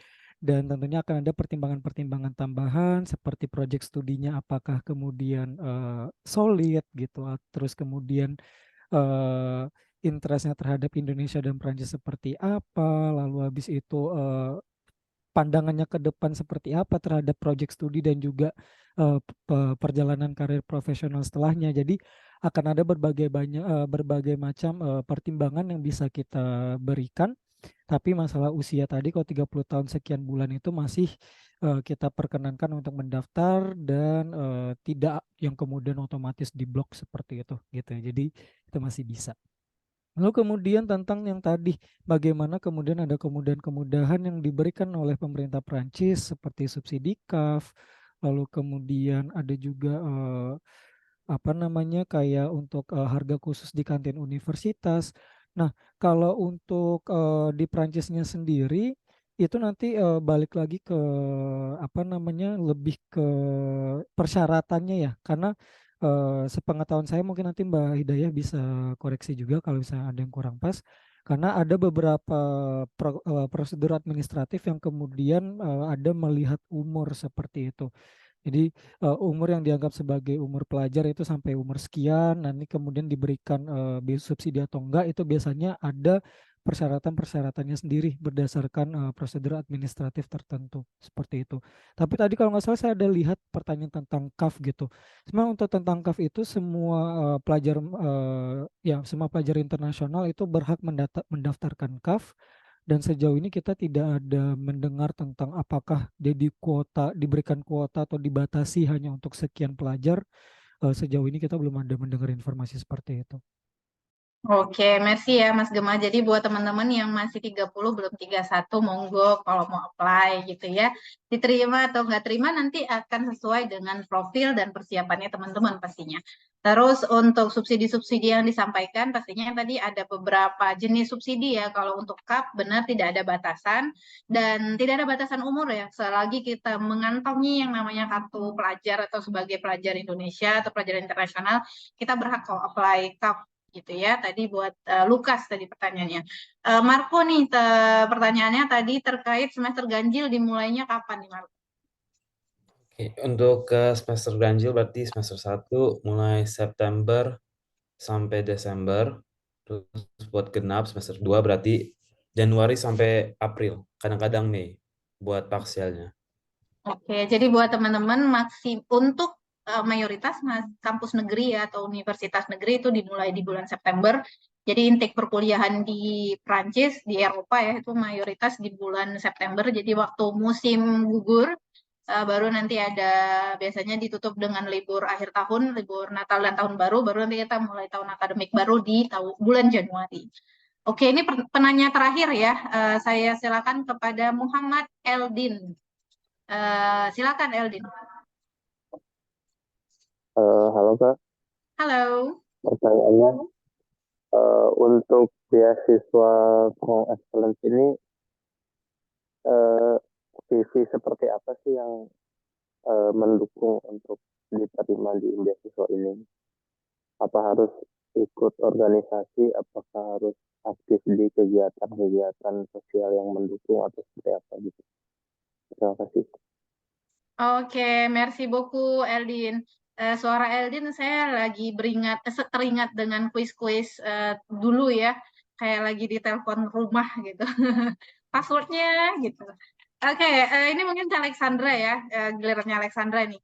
Speaker 2: dan tentunya akan ada pertimbangan-pertimbangan tambahan seperti proyek studinya apakah kemudian solid gitu, terus kemudian eh, interestnya terhadap Indonesia dan Prancis seperti apa, lalu habis itu pandangannya ke depan seperti apa terhadap proyek studi dan juga perjalanan karir profesional setelahnya. Jadi akan ada berbagai macam pertimbangan yang bisa kita berikan. Tapi masalah usia tadi kalau 30 tahun sekian bulan itu masih kita perkenankan untuk mendaftar dan tidak yang kemudian otomatis diblok seperti itu gitu ya. Jadi itu masih bisa. Lalu kemudian tentang yang tadi, bagaimana kemudian ada kemudahan-kemudahan yang diberikan oleh pemerintah Prancis seperti subsidi CAF, lalu kemudian ada juga apa namanya kayak untuk harga khusus di kantin universitas. Nah, kalau untuk di Prancisnya sendiri itu nanti balik lagi ke apa namanya lebih ke persyaratannya ya, karena sepengetahuan saya mungkin nanti Mbak Hidayah bisa koreksi juga kalau misalnya ada yang kurang pas, karena ada beberapa prosedur administratif yang kemudian ada melihat umur seperti itu. Jadi umur yang dianggap sebagai umur pelajar itu sampai umur sekian, nanti kemudian diberikan subsidi atau enggak itu biasanya ada persyaratan-persyaratannya sendiri berdasarkan prosedur administratif tertentu seperti itu. Tapi tadi kalau nggak salah saya ada lihat pertanyaan tentang CAF gitu. Sebenarnya untuk tentang CAF itu semua semua pelajar internasional itu berhak mendaftarkan CAF. Dan sejauh ini kita tidak ada mendengar tentang apakah diberikan kuota atau dibatasi hanya untuk sekian pelajar. Sejauh ini kita belum ada mendengar informasi seperti itu.
Speaker 1: Oke, merci ya Mas Gema. Jadi buat teman-teman yang masih 30 belum 31, monggo kalau mau apply gitu ya. Diterima atau nggak terima nanti akan sesuai dengan profil dan persiapannya teman-teman pastinya. Terus untuk subsidi-subsidi yang disampaikan pastinya tadi ada beberapa jenis subsidi ya. Kalau untuk CAP benar tidak ada batasan dan tidak ada batasan umur ya. Selagi kita mengantongi yang namanya kartu pelajar atau sebagai pelajar Indonesia atau pelajar internasional, kita berhak kok apply CAP gitu ya. Tadi buat Lukas tadi pertanyaannya. Marco nih pertanyaannya tadi terkait semester ganjil dimulainya kapan nih Marco?
Speaker 3: Oke, untuk ke semester ganjil berarti semester 1 mulai September sampai Desember. Terus buat genap semester 2 berarti Januari sampai April, kadang-kadang Mei buat parsialnya.
Speaker 1: Oke, jadi buat teman-teman untuk mayoritas kampus negeri ya, atau universitas negeri itu dimulai di bulan September. Jadi intake perkuliahan di Prancis, di Eropa ya, itu mayoritas di bulan September. Jadi waktu musim gugur, baru nanti ada biasanya ditutup dengan libur akhir tahun, libur Natal dan Tahun Baru nanti kita mulai tahun akademik baru di bulan Januari. Oke, ini penanya terakhir ya. Saya silakan kepada Muhammad Eldin. Silakan Eldin.
Speaker 9: Halo Kak,
Speaker 1: Halo.
Speaker 9: pertanyaannya untuk beasiswa Pro Excellence ini CV seperti apa sih yang mendukung untuk diterima di beasiswa ini? Apa harus ikut organisasi? Apakah harus aktif di kegiatan-kegiatan sosial yang mendukung atau seperti apa gitu? Terima kasih.
Speaker 1: Oke, merci beaucoup Eldin. Suara Eldin saya lagi teringat dengan kuis-kuis dulu ya, kayak lagi di telepon rumah gitu. Passwordnya gitu. Oke, ini mungkin ke Alexandra ya, gilirannya Alexandra nih.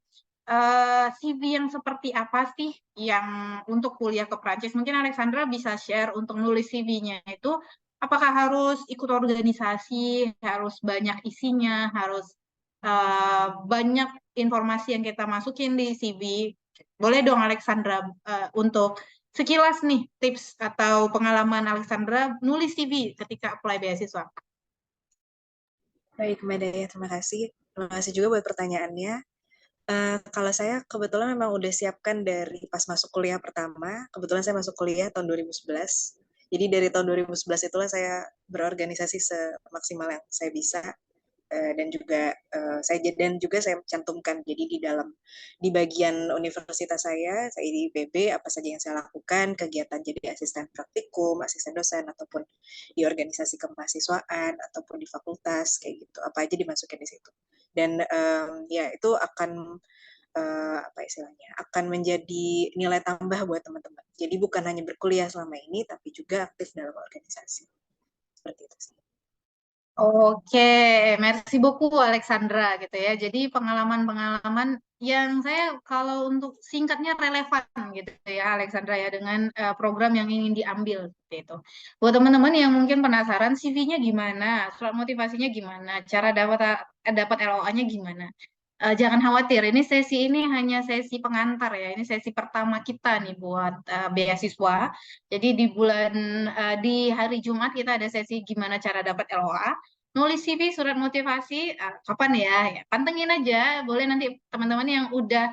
Speaker 1: CV yang seperti apa sih yang untuk kuliah ke Prancis? Mungkin Alexandra bisa share untuk nulis CV-nya itu, apakah harus ikut organisasi, harus banyak isinya, harus banyak informasi yang kita masukin di CV. Boleh dong Alexandra untuk sekilas nih tips atau pengalaman Alexandra nulis CV ketika apply beasiswa.
Speaker 6: Baik, Mbak Daya, terima kasih. Terima kasih juga buat pertanyaannya. Kalau saya kebetulan memang udah siapkan dari pas masuk kuliah pertama. Kebetulan saya masuk kuliah tahun 2011. Jadi dari tahun 2011 itulah saya berorganisasi semaksimal yang saya bisa. Dan juga saya cantumkan jadi di bagian universitas saya di IPB apa saja yang saya lakukan, kegiatan jadi asisten praktikum, asisten dosen ataupun di organisasi kemahasiswaan ataupun di fakultas kayak gitu, apa aja dimasukin di situ. Dan ya itu akan apa istilahnya akan menjadi nilai tambah buat teman-teman. Jadi bukan hanya berkuliah selama ini tapi juga aktif dalam organisasi. Seperti itu sih.
Speaker 1: Oke, merci beaucoup Alexandra gitu ya. Jadi pengalaman-pengalaman yang saya kalau untuk singkatnya relevan gitu ya Alexandra ya dengan program yang ingin diambil seperti itu. Buat teman-teman yang mungkin penasaran CV-nya gimana, surat motivasinya gimana, cara dapat LOA-nya gimana. Jangan khawatir, ini sesi ini hanya sesi pengantar ya. Ini sesi pertama kita nih buat beasiswa. Jadi di hari Jumat kita ada sesi gimana cara dapat LOA. Nulis CV, surat motivasi, kapan ya? Ya, pantengin aja. Boleh nanti teman-teman yang udah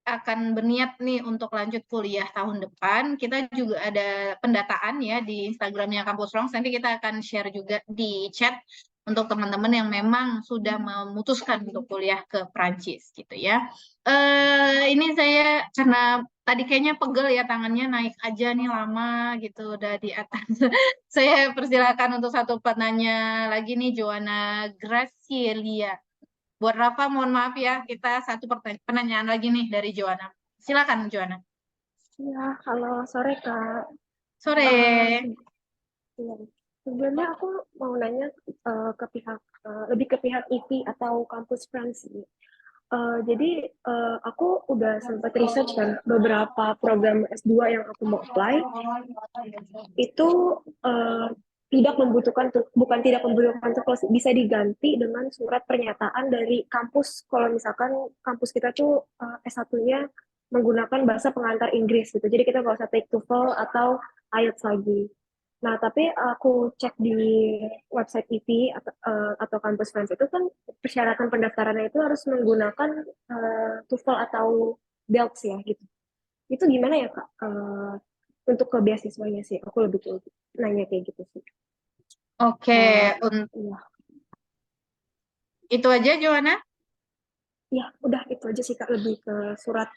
Speaker 1: akan berniat nih untuk lanjut kuliah tahun depan, kita juga ada pendataan ya di Instagramnya Kampus Rons. Nanti kita akan share juga di chat untuk teman-teman yang memang sudah memutuskan untuk kuliah ke Prancis gitu ya. Ini saya karena tadi kayaknya pegel ya tangannya naik aja nih lama gitu udah di atas. Saya persilakan untuk satu penanya lagi nih Joanna Gracielia. Buat Rafa, mohon maaf ya, kita satu penanyaan lagi nih dari Joanna. Silakan, Joanna.
Speaker 10: Ya, halo, sore Kak.
Speaker 1: Sore.
Speaker 10: Ya, sebelumnya aku mau nanya ke pihak lebih ke pihak IP atau kampus Prancis. Jadi aku udah sempat research kan beberapa program S2 yang aku mau apply itu bukan tidak membutuhkan tugas, bisa diganti dengan surat pernyataan dari kampus kalau misalkan kampus kita tuh S1-nya menggunakan bahasa pengantar Inggris gitu. Jadi kita nggak usah take TOEFL atau IELTS lagi. Nah, tapi aku cek di website IP atau kampus Friends itu kan persyaratan pendaftarannya itu harus menggunakan TOEFL atau BELTS ya gitu. Itu gimana ya Kak? Untuk ke beasiswanya sih, aku lebih nanya kayak gitu sih.
Speaker 1: Oke,
Speaker 10: Iya.
Speaker 1: Itu aja Joanna?
Speaker 10: Ya, udah itu aja sih Kak, lebih ke surat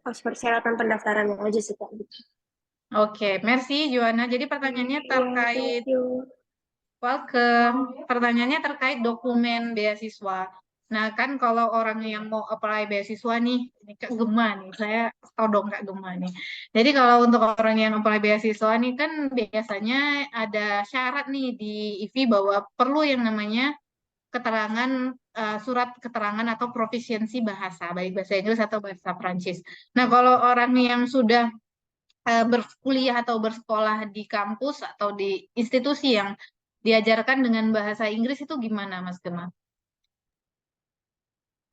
Speaker 10: persyaratan pendaftarannya aja sih Kak. Gitu.
Speaker 1: Oke, merci Joanna. Jadi pertanyaannya terkait welcome. Pertanyaannya terkait dokumen beasiswa. Nah, kan kalau orang yang mau apply beasiswa nih, ini Kak Gema nih, saya todong Kak Gema nih. Jadi kalau untuk orang yang apply beasiswa nih kan biasanya ada syarat nih di IV bahwa perlu yang namanya keterangan surat keterangan atau profisiensi bahasa, baik bahasa Inggris atau bahasa Prancis. Nah, kalau orang yang sudah berkuliah atau bersekolah di kampus atau di institusi yang diajarkan dengan bahasa Inggris itu gimana, Mas Gema?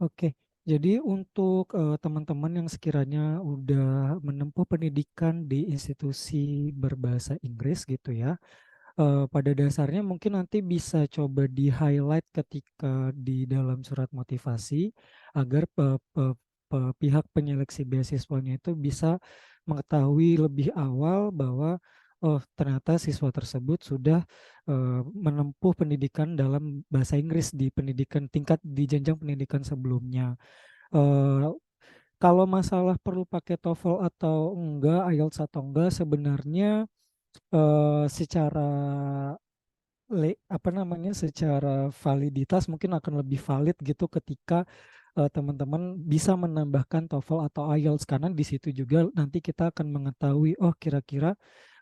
Speaker 2: Oke, jadi untuk teman-teman yang sekiranya udah menempuh pendidikan di institusi berbahasa Inggris gitu ya, pada dasarnya mungkin nanti bisa coba di-highlight ketika di dalam surat motivasi agar pihak penyeleksi beasiswanya itu bisa mengetahui lebih awal bahwa oh ternyata siswa tersebut sudah menempuh pendidikan dalam bahasa Inggris di pendidikan tingkat di jenjang pendidikan sebelumnya. Eh, Kalau masalah perlu pakai TOEFL atau enggak, IELTS atau enggak, sebenarnya secara secara validitas mungkin akan lebih valid gitu ketika teman-teman bisa menambahkan TOEFL atau IELTS, karena di situ juga nanti kita akan mengetahui oh kira-kira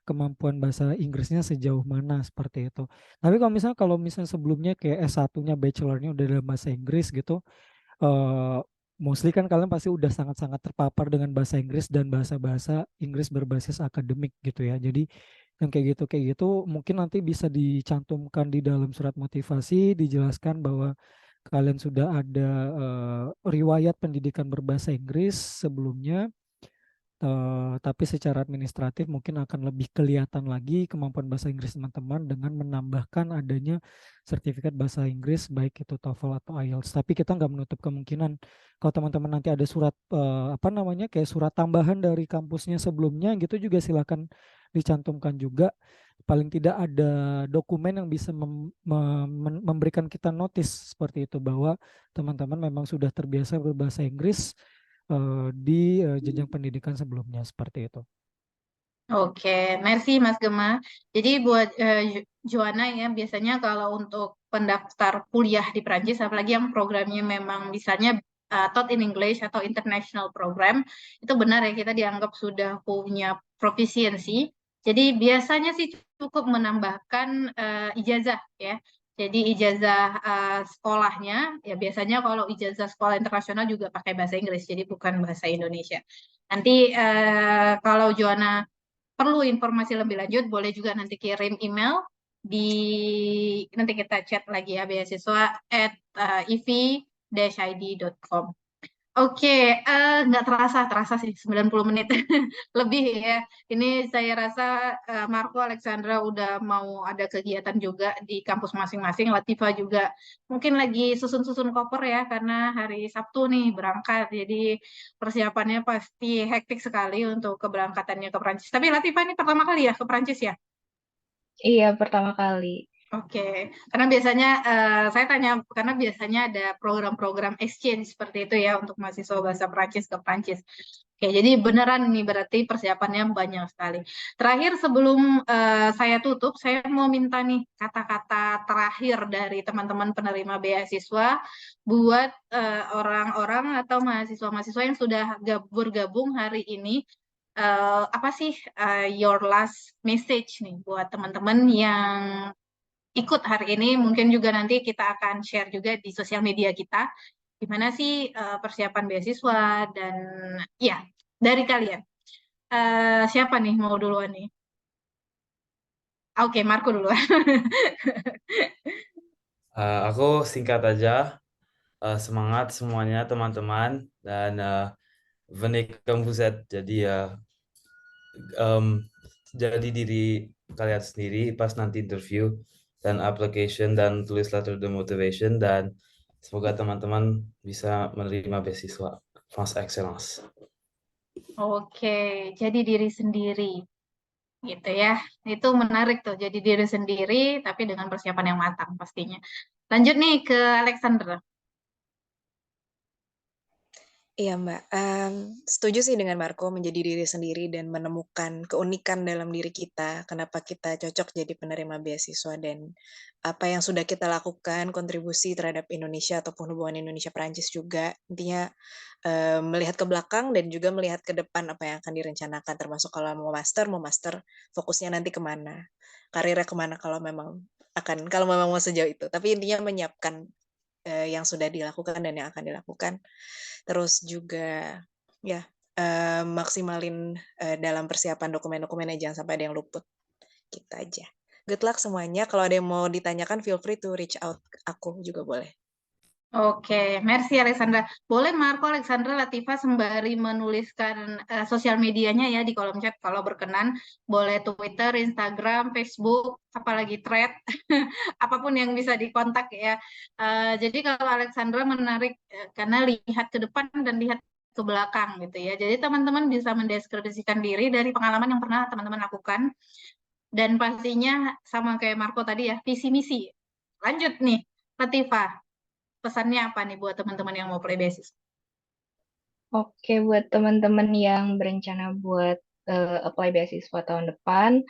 Speaker 2: kemampuan bahasa Inggrisnya sejauh mana seperti itu. Tapi kalau misalnya sebelumnya kayak S1-nya bachelornya udah dalam bahasa Inggris gitu, eh mostly kan kalian pasti udah sangat-sangat terpapar dengan bahasa Inggris dan bahasa-bahasa Inggris berbasis akademik gitu ya. Jadi yang kayak gitu mungkin nanti bisa dicantumkan di dalam surat motivasi, dijelaskan bahwa kalian sudah ada riwayat pendidikan berbahasa Inggris sebelumnya. Tapi secara administratif mungkin akan lebih kelihatan lagi kemampuan bahasa Inggris teman-teman dengan menambahkan adanya sertifikat bahasa Inggris baik itu TOEFL atau IELTS. Tapi kita nggak menutup kemungkinan kalau teman-teman nanti ada surat kayak surat tambahan dari kampusnya sebelumnya gitu juga silakan dicantumkan juga. Paling tidak ada dokumen yang bisa memberikan kita notice seperti itu bahwa teman-teman memang sudah terbiasa berbahasa Inggris di jenjang pendidikan sebelumnya seperti itu.
Speaker 1: Oke, merci Mas Gema. Jadi buat Joanna ya, biasanya kalau untuk pendaftar kuliah di Prancis, apalagi yang programnya memang misalnya taught in English atau international program, itu benar ya kita dianggap sudah punya proficiency. Jadi biasanya sih cukup menambahkan ijazah ya. Jadi ijazah sekolahnya ya biasanya kalau ijazah sekolah internasional juga pakai bahasa Inggris, jadi bukan bahasa Indonesia. Nanti kalau Joanna perlu informasi lebih lanjut, boleh juga nanti kirim email nanti kita chat lagi ya beasiswa@iv-id.com. Oke, nggak terasa sih 90 menit lebih ya. Ini saya rasa Marco Alexandra udah mau ada kegiatan juga di kampus masing-masing. Latifa juga mungkin lagi susun-susun koper ya karena hari Sabtu nih berangkat. Jadi persiapannya pasti hektik sekali untuk keberangkatannya ke Prancis. Tapi Latifa ini pertama kali ya ke Prancis ya?
Speaker 4: Iya, pertama kali.
Speaker 1: Oke, karena biasanya saya tanya karena biasanya ada program-program exchange seperti itu ya untuk mahasiswa bahasa Prancis ke Prancis. Oke, jadi beneran nih berarti persiapannya banyak sekali. Terakhir sebelum saya tutup, saya mau minta nih kata-kata terakhir dari teman-teman penerima beasiswa buat orang-orang atau mahasiswa-mahasiswa yang sudah bergabung hari ini. Apa sih your last message nih buat teman-teman yang ikut hari ini, mungkin juga nanti kita akan share juga di sosial media kita, gimana sih persiapan beasiswa, dan ya, dari kalian. Siapa nih mau duluan nih? Oke, Marco duluan.
Speaker 3: Aku singkat aja, semangat semuanya teman-teman, dan venez comme vous êtes. Jadi jadi diri kalian sendiri pas nanti interview dan application dan tulis letter de motivation, dan semoga teman-teman bisa menerima beasiswa France Excellence.
Speaker 1: Oke, jadi diri sendiri. Gitu ya. Itu menarik tuh, jadi diri sendiri tapi dengan persiapan yang matang pastinya. Lanjut nih ke Alexander.
Speaker 6: Iya Mbak, setuju sih dengan Marco menjadi diri sendiri dan menemukan keunikan dalam diri kita, kenapa kita cocok jadi penerima beasiswa dan apa yang sudah kita lakukan, kontribusi terhadap Indonesia ataupun hubungan Indonesia-Perancis juga. Intinya melihat ke belakang dan juga melihat ke depan apa yang akan direncanakan, termasuk kalau mau master fokusnya nanti kemana, karirnya kemana kalau memang mau sejauh itu. Tapi intinya menyiapkan yang sudah dilakukan dan yang akan dilakukan. Terus juga ya maksimalin dalam persiapan dokumen-dokumennya, jangan sampai ada yang luput. Gitu aja. Good luck semuanya. Kalau ada yang mau ditanyakan, feel free to reach out aku juga boleh.
Speaker 1: Oke, merci Alexandra. Boleh Marco, Alexandra, Latifa sembari menuliskan sosial medianya ya di kolom chat kalau berkenan. Boleh Twitter, Instagram, Facebook, apalagi thread, apapun yang bisa dikontak ya. Jadi kalau Alexandra menarik karena lihat ke depan dan lihat ke belakang gitu ya. Jadi teman-teman bisa mendeskripsikan diri dari pengalaman yang pernah teman-teman lakukan. Dan pastinya sama kayak Marco tadi ya, visi misi. Lanjut nih, Latifa. Pesannya apa nih buat teman-teman yang mau play beasiswa?
Speaker 4: Oke, buat teman-teman yang berencana buat apply beasiswa tahun depan,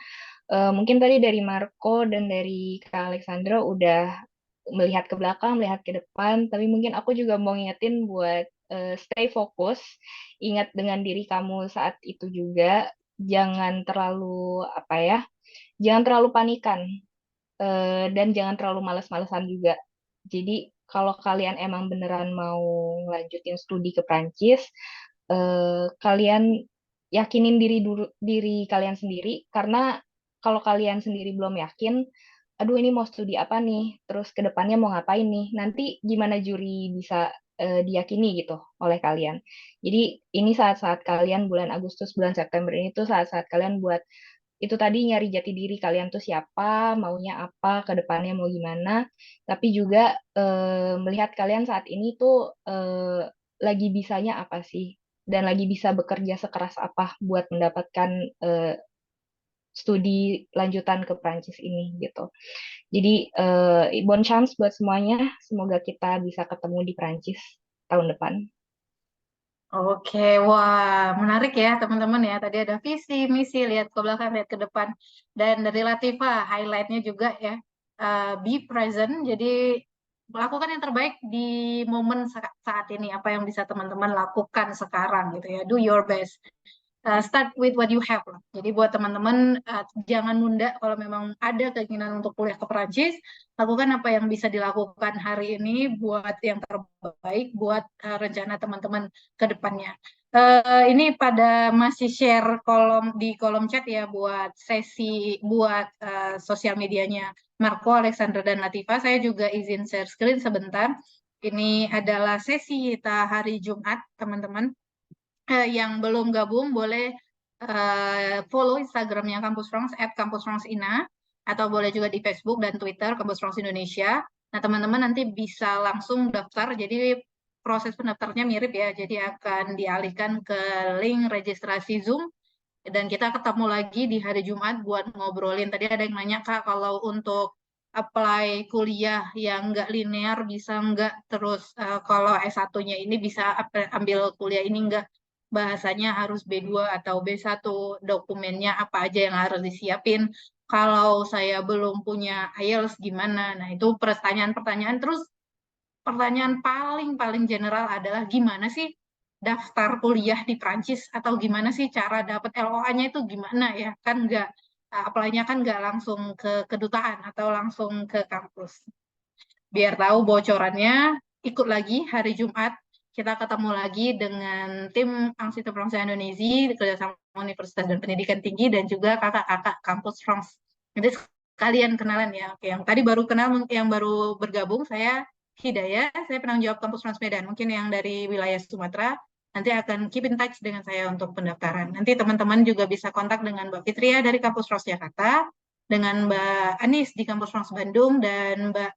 Speaker 4: mungkin tadi dari Marco dan dari Kak Alexandra udah melihat ke belakang, melihat ke depan, tapi mungkin aku juga mau ngingetin buat stay fokus, ingat dengan diri kamu saat itu juga, jangan terlalu apa ya, jangan terlalu panikan dan jangan terlalu males-malesan juga. Jadi kalau kalian emang beneran mau lanjutin studi ke Prancis, kalian yakinin diri kalian sendiri karena kalau kalian sendiri belum yakin, aduh ini mau studi apa nih, terus ke depannya mau ngapain nih, nanti gimana juri bisa diyakini gitu oleh kalian. Jadi ini saat-saat kalian bulan Agustus, bulan September ini tuh saat-saat kalian buat itu tadi nyari jati diri kalian tuh siapa, maunya apa, ke depannya mau gimana, tapi juga melihat kalian saat ini tuh lagi bisanya apa sih, dan lagi bisa bekerja sekeras apa buat mendapatkan studi lanjutan ke Prancis ini gitu. Jadi bon chance buat semuanya, semoga kita bisa ketemu di Prancis tahun depan.
Speaker 1: Oke, wah menarik ya teman-teman ya. Tadi ada visi, misi, lihat ke belakang, lihat ke depan. Dan dari Latifa, highlight-nya juga ya, be present. Jadi lakukan yang terbaik di momen saat ini. Apa yang bisa teman-teman lakukan sekarang gitu ya. Do your best. Start with what you have lah. Jadi buat teman-teman jangan nunda kalau memang ada keinginan untuk kuliah ke Perancis, lakukan apa yang bisa dilakukan hari ini buat yang terbaik buat rencana teman-teman ke depannya. Ini pada masih share di kolom chat ya buat sesi buat sosial medianya Marco, Alexandra dan Latifa. Saya juga izin share screen sebentar. Ini adalah sesi kita hari Jumat, teman-teman. Yang belum gabung boleh follow Instagramnya Kampus France @kampusfranceina atau boleh juga di Facebook dan Twitter Kampus France Indonesia. Nah teman-teman nanti bisa langsung daftar. Jadi proses pendaftarnya mirip ya. Jadi akan dialihkan ke link registrasi Zoom dan kita ketemu lagi di hari Jumat buat ngobrolin. Tadi ada yang nanya Kak kalau untuk apply kuliah yang nggak linear bisa nggak, terus kalau S1-nya ini bisa ambil kuliah ini nggak, bahasanya harus B2 atau B1, dokumennya apa aja yang harus disiapin, kalau saya belum punya IELTS gimana. Nah itu pertanyaan-pertanyaan. Terus pertanyaan paling general adalah gimana sih daftar kuliah di Prancis, atau gimana sih cara dapat LOA-nya itu gimana ya, kan nggak apply-nya kan nggak langsung ke kedutaan atau langsung ke kampus. Biar tahu bocorannya, ikut lagi hari Jumat. Kita ketemu lagi dengan tim Institut Francais Indonesia, kerjasama Universitas dan Pendidikan Tinggi, dan juga kakak-kakak kampus France. Jadi sekalian kenalan ya. Oke, yang tadi baru kenal, yang baru bergabung, saya Hidayah, saya penanggung jawab kampus France Medan. Mungkin yang dari wilayah Sumatera, nanti akan keep in touch dengan saya untuk pendaftaran. Nanti teman-teman juga bisa kontak dengan Mbak Fitria dari kampus France Jakarta, dengan Mbak Anis di kampus France Bandung, dan Mbak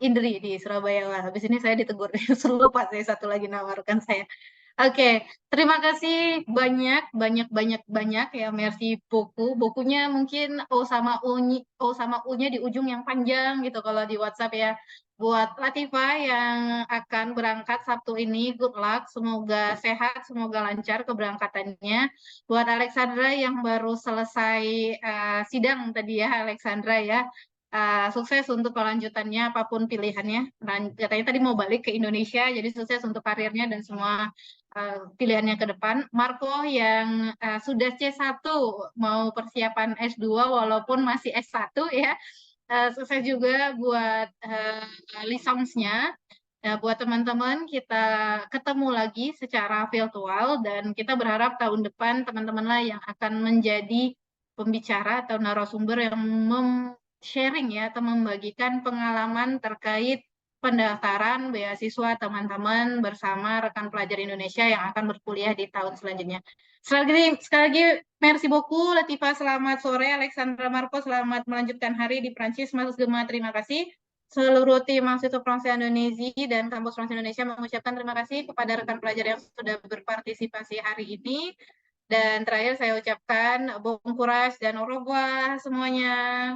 Speaker 1: Indri di Surabaya. Wah, habis ini saya ditegur. Lupa saya satu lagi nawarkan saya. Oke, terima kasih banyak ya. Merci buku. Bukunya mungkin O sama U-nya di ujung yang panjang gitu kalau di WhatsApp ya. Buat Latifa yang akan berangkat Sabtu ini, good luck. Semoga sehat, semoga lancar keberangkatannya. Buat Alexandra yang baru selesai sidang tadi ya, Alexandra ya. Sukses untuk kelanjutannya apapun pilihannya. Katanya tadi mau balik ke Indonesia, jadi sukses untuk karirnya dan semua pilihannya ke depan. Marco yang sudah C1 mau persiapan S2 walaupun masih S1 ya. Sukses juga buat lisonsnya. Buat teman-teman kita ketemu lagi secara virtual dan kita berharap tahun depan teman-teman lah yang akan menjadi pembicara atau narasumber yang sharing ya atau membagikan pengalaman terkait pendaftaran beasiswa teman-teman bersama rekan pelajar Indonesia yang akan berkuliah di tahun selanjutnya. Sekali lagi, merci beaucoup Latifah, selamat sore. Alexandra, Marco, selamat melanjutkan hari di Prancis. Mas Gemma, terima kasih. Seluruh tim Mahasiswa Fransai Indonesia dan Kampus Fransai Indonesia mengucapkan terima kasih kepada rekan pelajar yang sudah berpartisipasi hari ini. Dan terakhir saya ucapkan bon courage dan au revoir semuanya.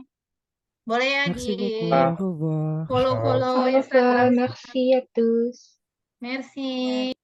Speaker 1: Boleh ya
Speaker 2: Merci
Speaker 1: di
Speaker 2: beaucoup. Au revoir.
Speaker 1: follow
Speaker 4: Au revoir,
Speaker 1: Instagram.
Speaker 4: merci à tous.
Speaker 1: Merci.